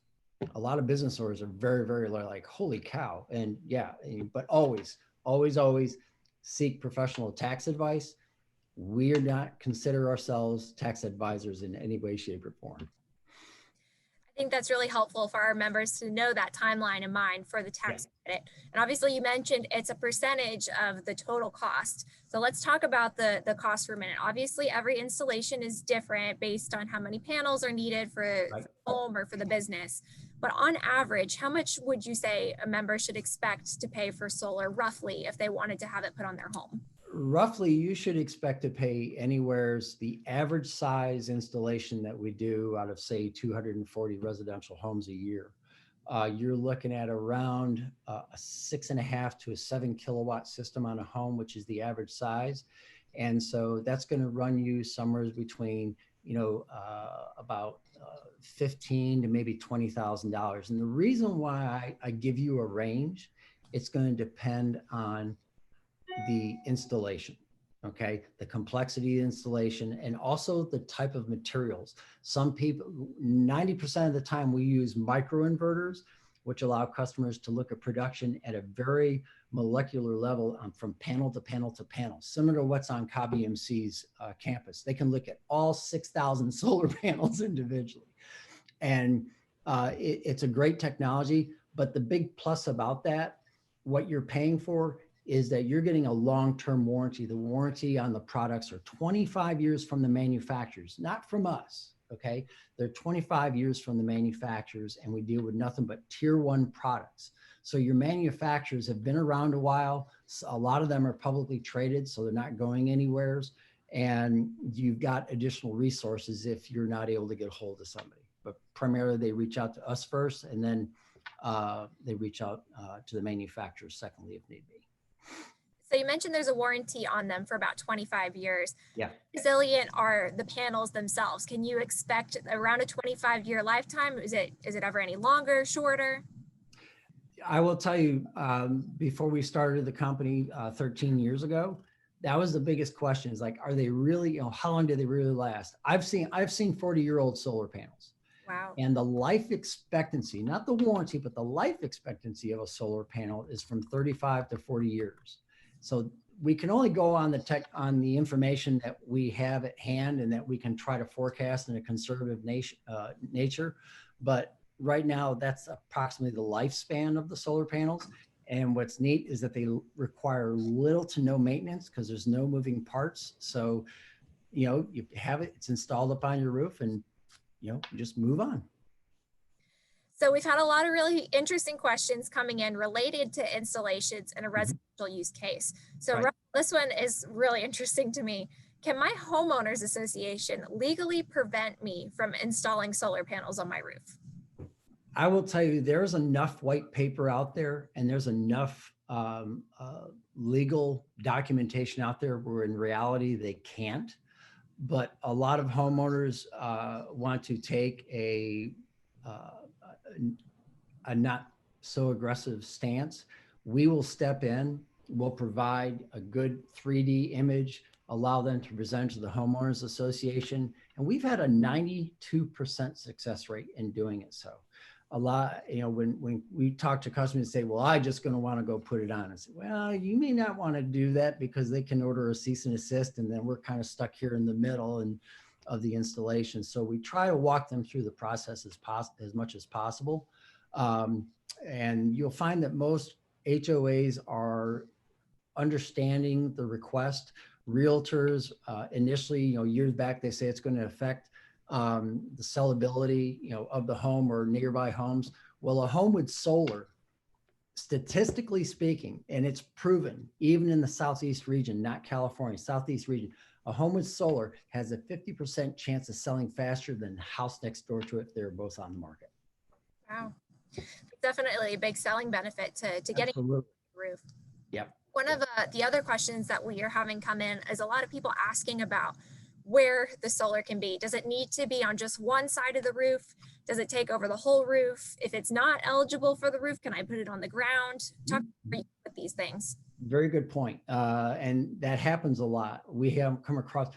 a lot of business owners are very, very like, holy cow. And yeah, but always seek professional tax advice. We are not consider ourselves tax advisors in any way, shape, or form.
I think that's really helpful for our members to know that timeline in mind for the tax credit. And obviously you mentioned it's a percentage of the total cost. So let's talk about the cost for a minute. Obviously every installation is different based on how many panels are needed for the home or for the business. But on average, how much would you say a member should expect to pay for solar roughly if they wanted to have it put on their home?
Roughly, you should expect to pay anywhere's the average size installation that we do out of, say, 240 residential homes a year. You're looking at around a 6.5 to a 7 kilowatt system on a home, which is the average size. And so that's going to run you somewhere between, about $15,000 to maybe $20,000. And the reason why I give you a range, it's going to depend on the installation, okay, the complexity of the installation, and also the type of materials. Some people, 90% of the time, we use microinverters, which allow customers to look at production at a very molecular level, from panel to panel to panel, similar to what's on CABI-EMC's campus. They can look at all 6,000 solar panels individually. And it's a great technology, but the big plus about that, what you're paying for, is that you're getting a long-term warranty. The warranty on the products are 25 years from the manufacturers, not from us, okay? They're 25 years from the manufacturers, and we deal with nothing but tier 1 products. So your manufacturers have been around a while. A lot of them are publicly traded, so they're not going anywhere. And you've got additional resources if you're not able to get a hold of somebody. But primarily they reach out to us first, and then they reach out to the manufacturers secondly if need be.
So you mentioned there's a warranty on them for about 25 years.
Yeah.
How resilient are the panels themselves? Can you expect around a 25-year lifetime? Is it ever any longer, shorter?
I will tell you, before we started the company 13 years ago, that was the biggest question, is like, are they really, how long do they really last? I've seen 40-year-old solar panels.
Wow.
And the life expectancy, not the warranty, but the life expectancy of a solar panel is from 35 to 40 years. So we can only go on the information that we have at hand and that we can try to forecast in a conservative nature. But right now, that's approximately the lifespan of the solar panels. And what's neat is that they require little to no maintenance because there's no moving parts. So, you have it, it's installed up on your roof, and you just move on.
So we've had a lot of really interesting questions coming in related to installations in a residential use case. So this one is really interesting to me. Can my homeowners association legally prevent me from installing solar panels on my roof?
I will tell you, there's enough white paper out there, and there's enough legal documentation out there where in reality they can't. But a lot of homeowners want to take a not so aggressive stance. We will step in, we'll provide a good 3D image, allow them to present to the homeowners association. And we've had a 92% success rate in doing it. So a lot, when we talk to customers and say, well, I just going to want to go put it on. I say, well, you may not want to do that because they can order a cease and desist, and then we're kind of stuck here in the middle of the installation. So we try to walk them through the process as much as possible. And you'll find that most HOAs are understanding the request. Realtors, initially, years back, they say it's going to affect the sellability, of the home or nearby homes. Well, a home with solar, statistically speaking, and it's proven, even in the Southeast region, not California, Southeast region, a home with solar has a 50% chance of selling faster than the house next door to it if they're both on the market.
Wow. Definitely a big selling benefit to getting
Absolutely.
the roof.
Yep.
One of the other questions that we are having come in is a lot of people asking about where the solar can be. Does it need to be on just one side of the roof? Does it take over the whole roof? If it's not eligible for the roof, can I put it on the ground? Talk about these things.
Very good point. And that happens a lot. We have come across,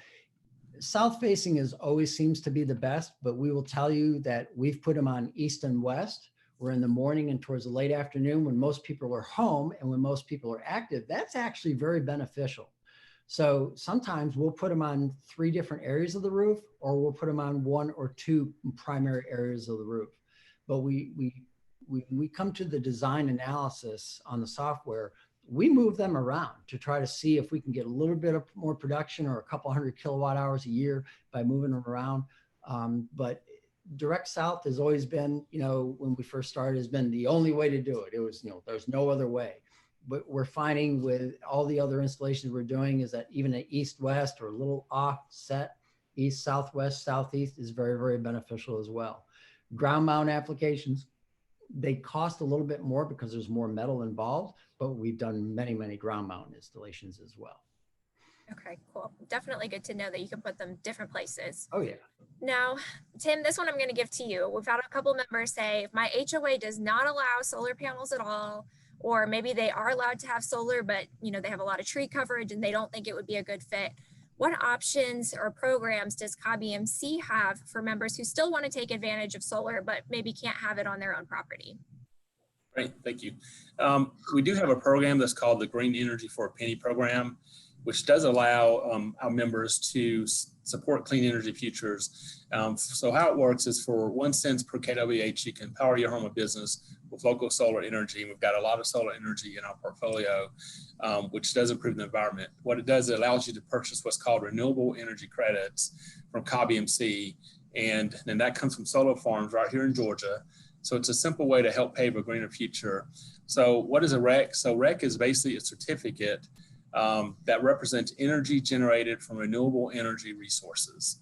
south facing always seems to be the best, but we will tell you that we've put them on east and west. We're in the morning and towards the late afternoon when most people are home and when most people are active. That's actually very beneficial. So sometimes we'll put them on 3 different areas of the roof, or we'll put them on 1 or 2 primary areas of the roof. But we come to the design analysis on the software, we move them around to try to see if we can get a little bit of more production or a couple hundred kilowatt hours a year by moving them around. But direct south has always been, when we first started, has been the only way to do it. It was, there's no other way. But we're finding with all the other installations we're doing is that even an east-west or a little offset, east, southwest, southeast is very, very beneficial as well. Ground mount applications, they cost a little bit more because there's more metal involved, but we've done many, many ground mount installations as well.
Okay, cool. Definitely good to know that you can put them different places.
Oh, yeah.
Now, Tim, this one I'm going to give to you. We've had a couple members say, if my HOA does not allow solar panels at all, or maybe they are allowed to have solar, but they have a lot of tree coverage and they don't think it would be a good fit. What options or programs does COB-EMC have for members who still want to take advantage of solar, but maybe can't have it on their own property?
Great, thank you. We do have a program that's called the Green Energy for a Penny program, which does allow our members to support clean energy futures. So how it works is for 1 cent per kWh, you can power your home or business with local solar energy. We've got a lot of solar energy in our portfolio, which does improve the environment. What it does, it allows you to purchase what's called renewable energy credits from COB-EMC, and then that comes from solar farms right here in Georgia. So it's a simple way to help pave a greener future. So what is a REC? So REC is basically a certificate that represents energy generated from renewable energy resources.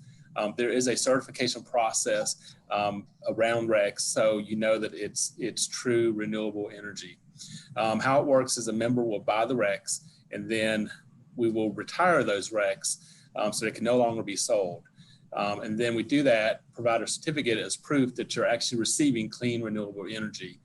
There is a certification process around RECs, so you know that it's true renewable energy. How it works is a member will buy the RECs, and then we will retire those RECs so they can no longer be sold. And then we do that, provide a certificate as proof that you're actually receiving clean renewable energy.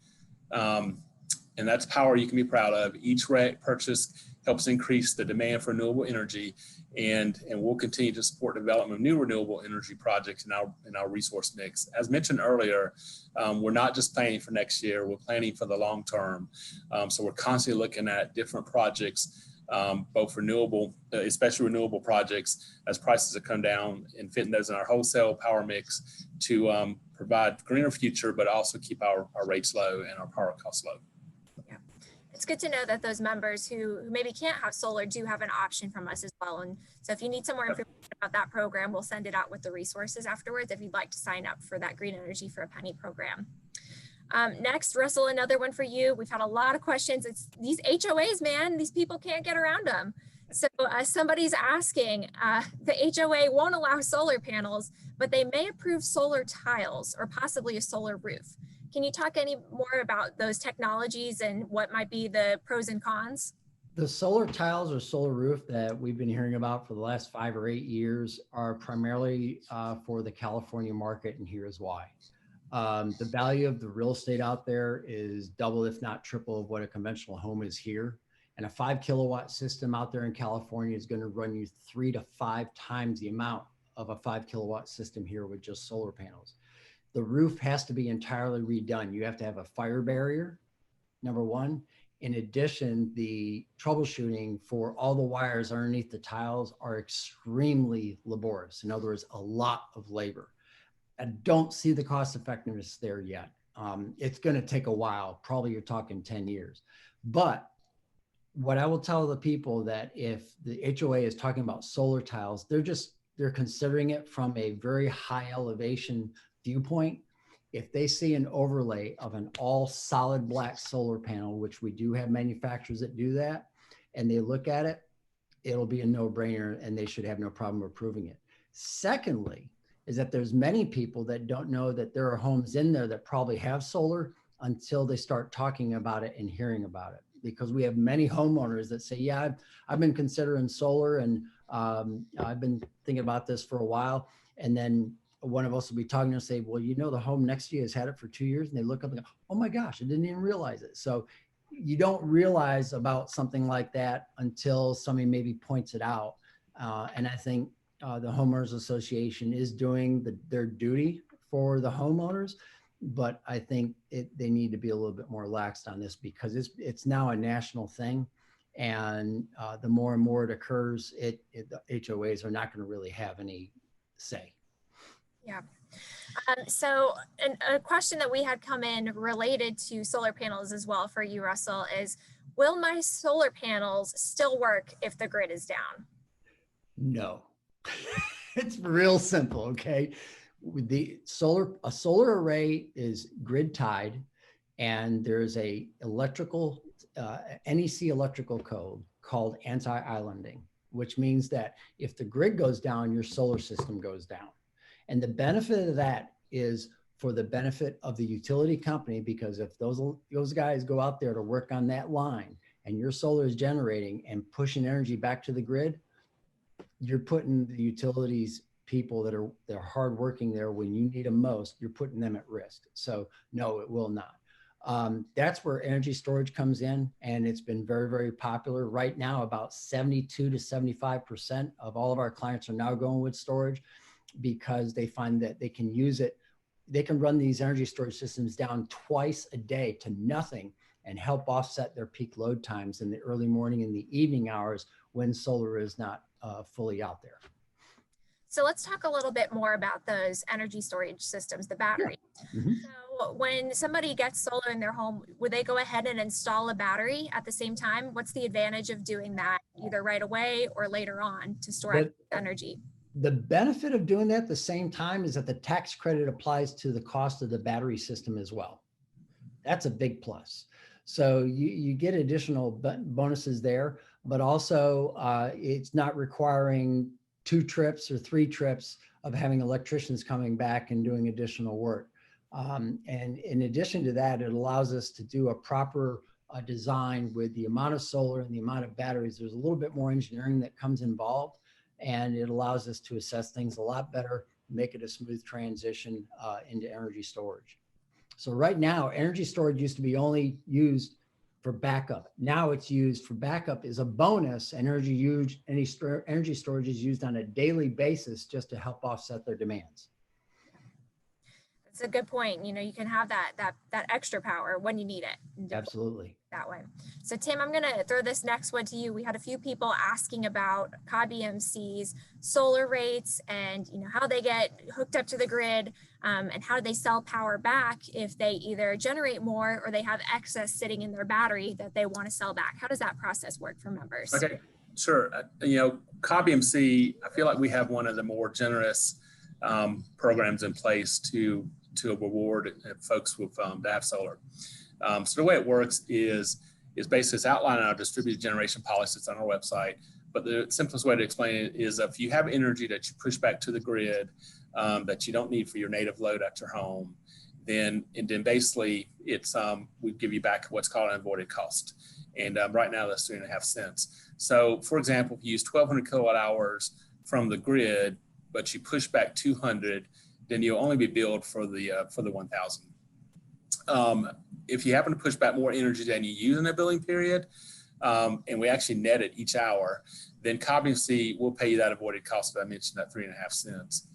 And that's power you can be proud of. Each REC purchase helps increase the demand for renewable energy, and we'll continue to support development of new renewable energy projects in our resource mix. As mentioned earlier, we're not just planning for next year, we're planning for the long term. So we're constantly looking at different projects, both renewable, especially renewable projects, as prices have come down, and fitting those in our wholesale power mix to provide greener future, but also keep our rates low and our power costs low.
It's good to know that those members who maybe can't have solar do have an option from us as well. And so if you need some more information about that program, we'll send it out with the resources afterwards if you'd like to sign up for that Green Energy for a Penny program. Next, Russell, another one for you. We've had a lot of questions. It's these HOAs, man, these people can't get around them. So somebody's asking, the HOA won't allow solar panels, but they may approve solar tiles or possibly a solar roof. Can you talk any more about those technologies and what might be the pros and cons?
The solar tiles or solar roof that we've been hearing about for the last 5 or 8 years are primarily for the California market, and here's why. The value of the real estate out there is double, if not triple, of what a conventional home is here. And a 5 kilowatt system out there in California is going to run you 3 to 5 times the amount of a 5 kilowatt system here with just solar panels. the roof has to be entirely redone. You have to have a fire barrier, number one. In addition, the troubleshooting for all the wires underneath the tiles are extremely laborious. In other words, a lot of labor. I don't see the cost effectiveness there yet. It's going to take a while. Probably you're talking 10 years. But what I will tell the people that if the HOA is talking about solar tiles, they're considering it from a very high elevation viewpoint. If they see an overlay of an all solid black solar panel, which we do have manufacturers that do that, and they look at it, it'll be a no-brainer and they should have no problem approving it. Secondly, is that there's many people that don't know that there are homes in there that probably have solar until they start talking about it and hearing about it. Because we have many homeowners that say, yeah, I've been considering solar and I've been thinking about this for a while. And then one of us will be talking and say, well, the home next to you has had it for 2 years. And they look up and go, oh my gosh, I didn't even realize it. So you don't realize about something like that until somebody maybe points it out. And I think the Homeowners Association is doing their duty for the homeowners. But I think they need to be a little bit more laxed on this because it's now a national thing. And the more and more it occurs, the HOAs are not going to really have any say.
Yeah. So a question that we had come in related to solar panels as well for you, Russell, is will my solar panels still work if the grid is down?
No. It's real simple, okay? With a solar array is grid tied, and there's a electrical NEC electrical code called anti-islanding, which means that if the grid goes down, your solar system goes down. And the benefit of that is for the benefit of the utility company, because if those guys go out there to work on that line and your solar is generating and pushing energy back to the grid, you're putting the utilities people they're hardworking there when you need them most, you're putting them at risk. So no, it will not. That's where energy storage comes in, and it's been very, very popular. Right now, about 72 to 75% of all of our clients are now going with storage because they find that they can use it. They can run these energy storage systems down twice a day to nothing and help offset their peak load times in the early morning and the evening hours when solar is not fully out there.
So let's talk a little bit more about those energy storage systems, the battery.
Yeah. Mm-hmm.
So when somebody gets solar in their home, would they go ahead and install a battery at the same time? What's the advantage of doing that either right away or later on to store energy?
The benefit of doing that at the same time is that the tax credit applies to the cost of the battery system as well. That's a big plus. So you get additional bonuses there, but also it's not requiring 2 trips or 3 trips of having electricians coming back and doing additional work. And in addition to that, it allows us to do a proper design with the amount of solar and the amount of batteries. There's a little bit more engineering that comes involved, and it allows us to assess things a lot better, make it a smooth transition into energy storage. So right now, energy storage used to be only used for backup. Now it's used for backup as a bonus. Energy storage is used on a daily basis just to help offset their demands.
That's a good point. You can have that extra power when you need it.
Absolutely.
That way. So Tim, I'm going to throw this next one to you. We had a few people asking about COB-EMC's solar rates and how they get hooked up to the grid and how they sell power back if they either generate more or they have excess sitting in their battery that they want to sell back. How does that process work for members?
Okay, sure. COB-EMC, I feel like we have one of the more generous programs in place to reward folks with to have solar. So the way it works is basically it's outlined in our distributed generation policy. It's on our website. But the simplest way to explain it is if you have energy that you push back to the grid that you don't need for your native load at your home, then basically it's we give you back what's called an avoided cost. And right now that's 3.5 cents. So for example, if you use 1,200 kilowatt hours from the grid, but you push back 200, then you'll only be billed for the 1,000. If you happen to push back more energy than you use in a billing period, and we actually net it each hour, then COB-EMC will pay you that avoided cost that I mentioned, that 3.5 cents.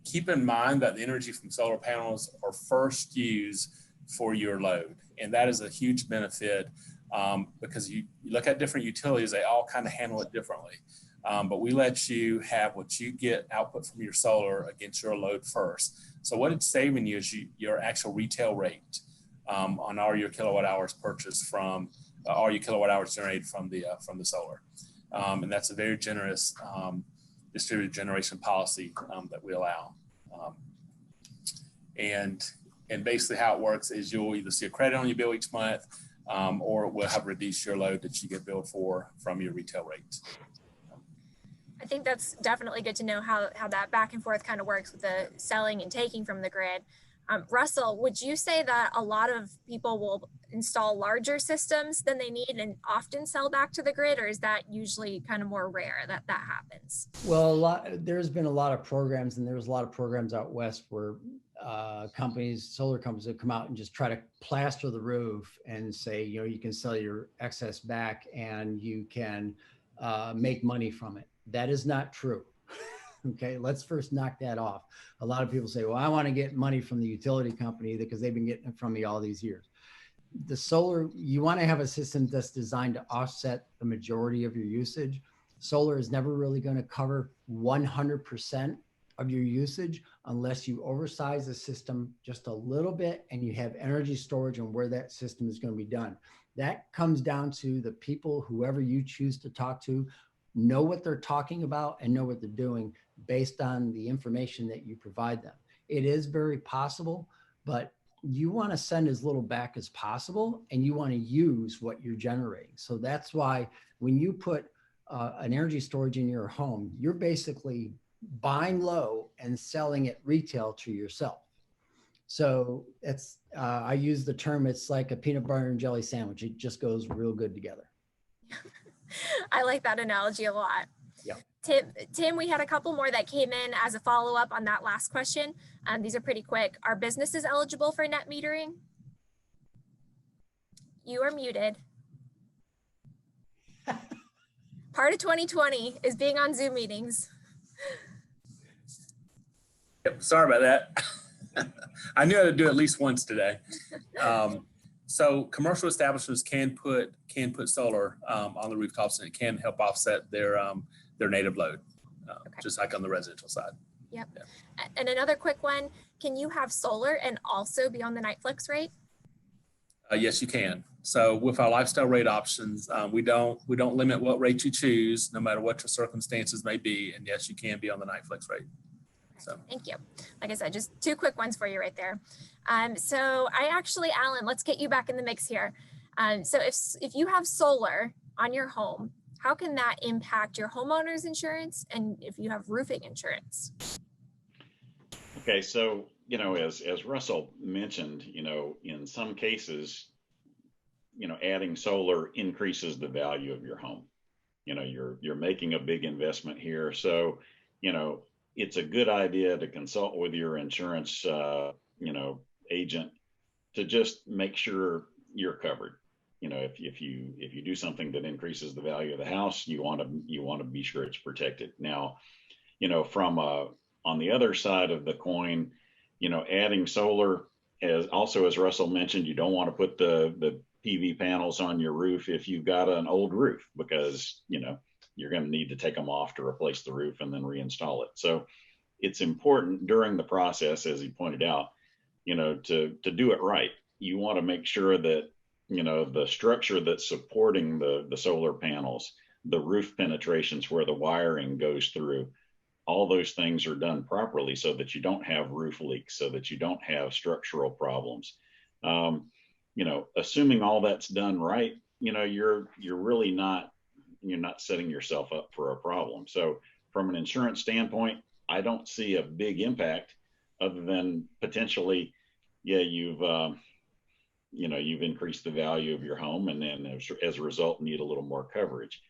keep in mind that the energy from solar panels are first used for your load. And that is a huge benefit because you look at different utilities, they all kind of handle it differently. But we let you have what you get output from your solar against your load first. So what it's saving you is your actual retail rate on all your kilowatt hours purchased from all your kilowatt hours generated from the solar. And that's a very generous distributed generation policy that we allow. And basically how it works is you'll either see a credit on your bill each month or we'll have reduced your load that you get billed for from your retail rates.
I think that's definitely good to know how that back and forth kind of works with the selling and taking from the grid. Russell, would you say that a lot of people will install larger systems than they need and often sell back to the grid, or is that usually kind of more rare that happens?
Well, there's been a lot of programs, and there's a lot of programs out west where solar companies have come out and just try to plaster the roof and say, you can sell your excess back and you can make money from it. That is not true. Okay, let's first knock that off. A lot of people say, well, I want to get money from the utility company because they've been getting it from me all these years. The solar, you want to have a system that's designed to offset the majority of your usage. Solar is never really going to cover 100% of your usage unless you oversize the system just a little bit and you have energy storage and where that system is going to be done. That comes down to the people, whoever you choose to talk to, know what they're talking about and know what they're doing based on the information that you provide them. It is very possible, but you want to send as little back as possible and you want to use what you're generating. So that's why when you put an energy storage in your home, you're basically buying low and selling it retail to yourself. So it's, I use the term, it's like a peanut butter and jelly sandwich. It just goes real good together.
I like that analogy a lot.
Yeah.
Tim, we had a couple more that came in as a follow-up on that last question. These are pretty quick. Are businesses eligible for net metering? You are muted. Part of 2020 is being on Zoom meetings.
Yep, sorry about that. I knew I had to do it at least once today. So commercial establishments can put solar on the rooftops, and it can help offset their native load, okay, just like on the residential side.
Yep. Yeah. And another quick one: can you have solar and also be on the NightFlex rate?
Yes, you can. So with our lifestyle rate options, we don't limit what rate you choose, no matter what your circumstances may be. And yes, you can be on the NightFlex rate. So
thank you. Like I said, just two quick ones for you right there. So Alan, let's get you back in the mix here. So if you have solar on your home, how can that impact your homeowner's insurance and if you have roofing insurance?
Okay, so, as Russell mentioned, in some cases, adding solar increases the value of your home. You're making a big investment here. So, it's a good idea to consult with your insurance, agent to just make sure you're covered. If you do something that increases the value of the house, you want to be sure it's protected. Now, from on the other side of the coin, adding solar, as Russell mentioned, you don't want to put the PV panels on your roof if you've got an old roof, because you're going to need to take them off to replace the roof and then reinstall it. So it's important during the process, as he pointed out, to do it right. You want to make sure that, the structure that's supporting the solar panels, the roof penetrations where the wiring goes through, all those things are done properly so that you don't have roof leaks, so that you don't have structural problems. Assuming all that's done right, you're really not setting yourself up for a problem. So from an insurance standpoint, I don't see a big impact other than potentially, you've increased the value of your home, and then as a result need a little more coverage.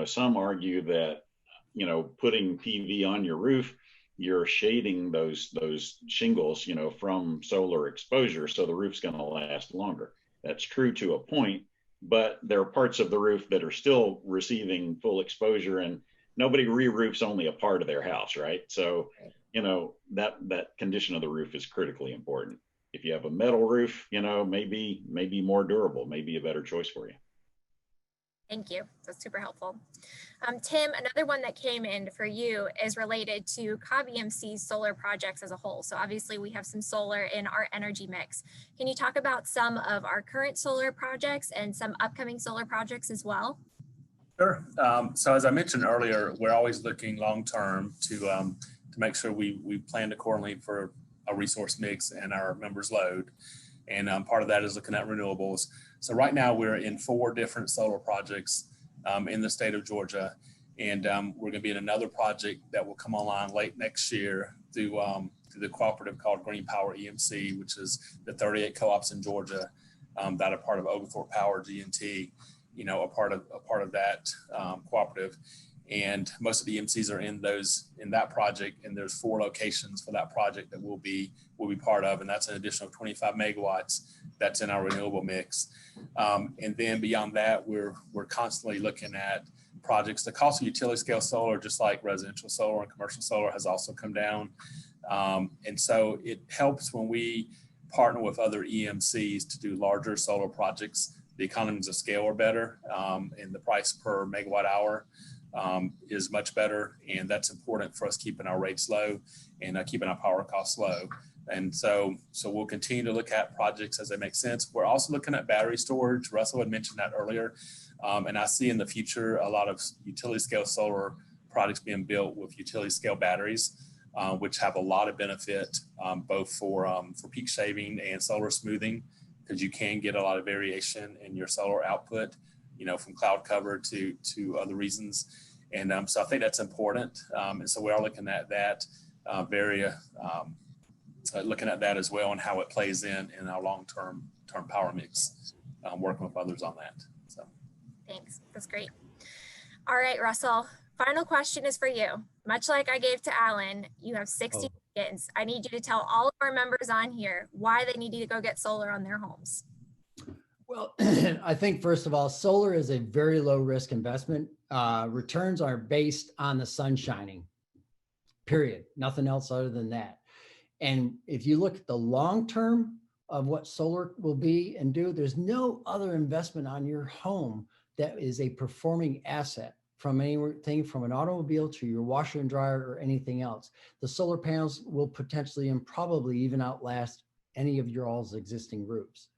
Some argue that, putting PV on your roof, you're shading those shingles, from solar exposure, so the roof's going to last longer. That's true to a point, but there are parts of the roof that are still receiving full exposure, and nobody re-roofs only a part of their house, right? So you know, that condition of the roof is critically important. If you have a metal roof, you know, maybe more durable, maybe a better choice for you.
Thank you. That's super helpful. Tim, another one that came in for you is related to Cobb EMC's solar projects as a whole. So obviously we have some solar in our energy mix. Can you talk about some of our current solar projects and some upcoming solar projects as well?
Sure. So as I mentioned earlier, we're always looking long-term to make sure we plan accordingly for a resource mix and our members' load. And part of that is looking at renewables. So right now we're in 4 different solar projects in the state of Georgia. And we're going to be in another project that will come online late next year through the cooperative called Green Power EMC, which is the 38 co-ops in Georgia that are part of Oglethorpe Power GNT, you know, a part of that cooperative. And most of the EMCs are in that project, and there's 4 locations for that project that we'll be part of, and that's an additional 25 megawatts that's in our renewable mix. And then beyond that, we're constantly looking at projects. The cost of utility scale solar, just like residential solar and commercial solar, has also come down. And so it helps when we partner with other EMCs to do larger solar projects. The economies of scale are better, and the price per megawatt hour is much better, and that's important for us keeping our rates low and keeping our power costs low. And so we'll continue to look at projects as they make sense. We're also looking at battery storage. Russell had mentioned that earlier, and I see in the future a lot of utility scale solar projects being built with utility scale batteries, which have a lot of benefit both for peak shaving and solar smoothing, because you can get a lot of variation in your solar output, you know, from cloud cover to other reasons. And so I think that's important. And so we are looking at that looking at that as well, and how it plays in our long-term power mix, working with others on that. So
Thanks. That's great. All right, Russell, final question is for you. Much like I gave to Alan, you have 60 seconds. I need you to tell all of our members on here why they need to go get solar on their homes.
Well, I think first of all, solar is a very low risk investment. Returns are based on the sun shining, period. Nothing else other than that. And if you look at the long term of what solar will be and do, there's no other investment on your home that is a performing asset, from anything from an automobile to your washer and dryer or anything else. The solar panels will potentially and probably even outlast any of your all's existing roofs.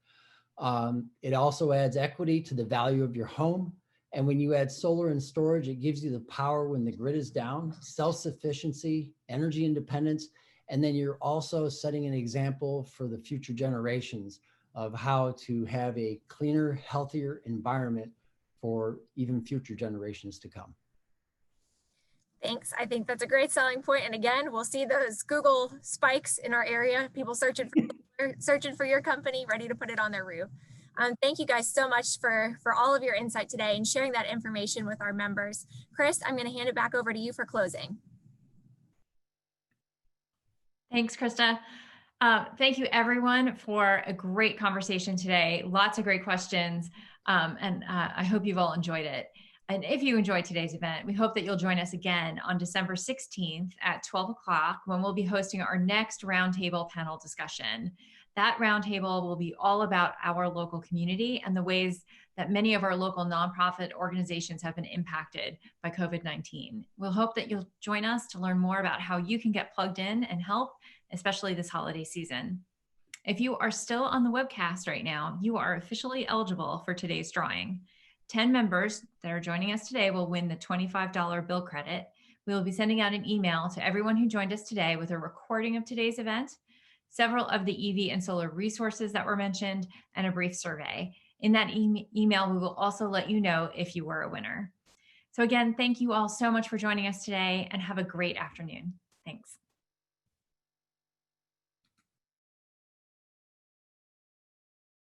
It also adds equity to the value of your home. And when you add solar and storage, it gives you the power when the grid is down, self-sufficiency, energy independence. And then you're also setting an example for the future generations of how to have a cleaner, healthier environment for even future generations to come.
Thanks. I think that's a great selling point. And again, we'll see those Google spikes in our area, people searching for your company, ready to put it on their roof. Thank you guys so much for all of your insight today and sharing that information with our members. Chris, I'm going to hand it back over to you for closing.
Thanks, Krista. Thank you everyone for a great conversation today. Lots of great questions. And I hope you've all enjoyed it. And if you enjoyed today's event, we hope that you'll join us again on December 16th at 12 o'clock when we'll be hosting our next roundtable panel discussion. That roundtable will be all about our local community and the ways that many of our local nonprofit organizations have been impacted by COVID-19. We'll hope that you'll join us to learn more about how you can get plugged in and help, especially this holiday season. If you are still on the webcast right now, you are officially eligible for today's drawing. 10 members that are joining us today will win the $25 bill credit. We will be sending out an email to everyone who joined us today with a recording of today's event, several of the Eevee and solar resources that were mentioned, and a brief survey. In that email, we will also let you know if you were a winner. So again, thank you all so much for joining us today, and have a great afternoon. Thanks.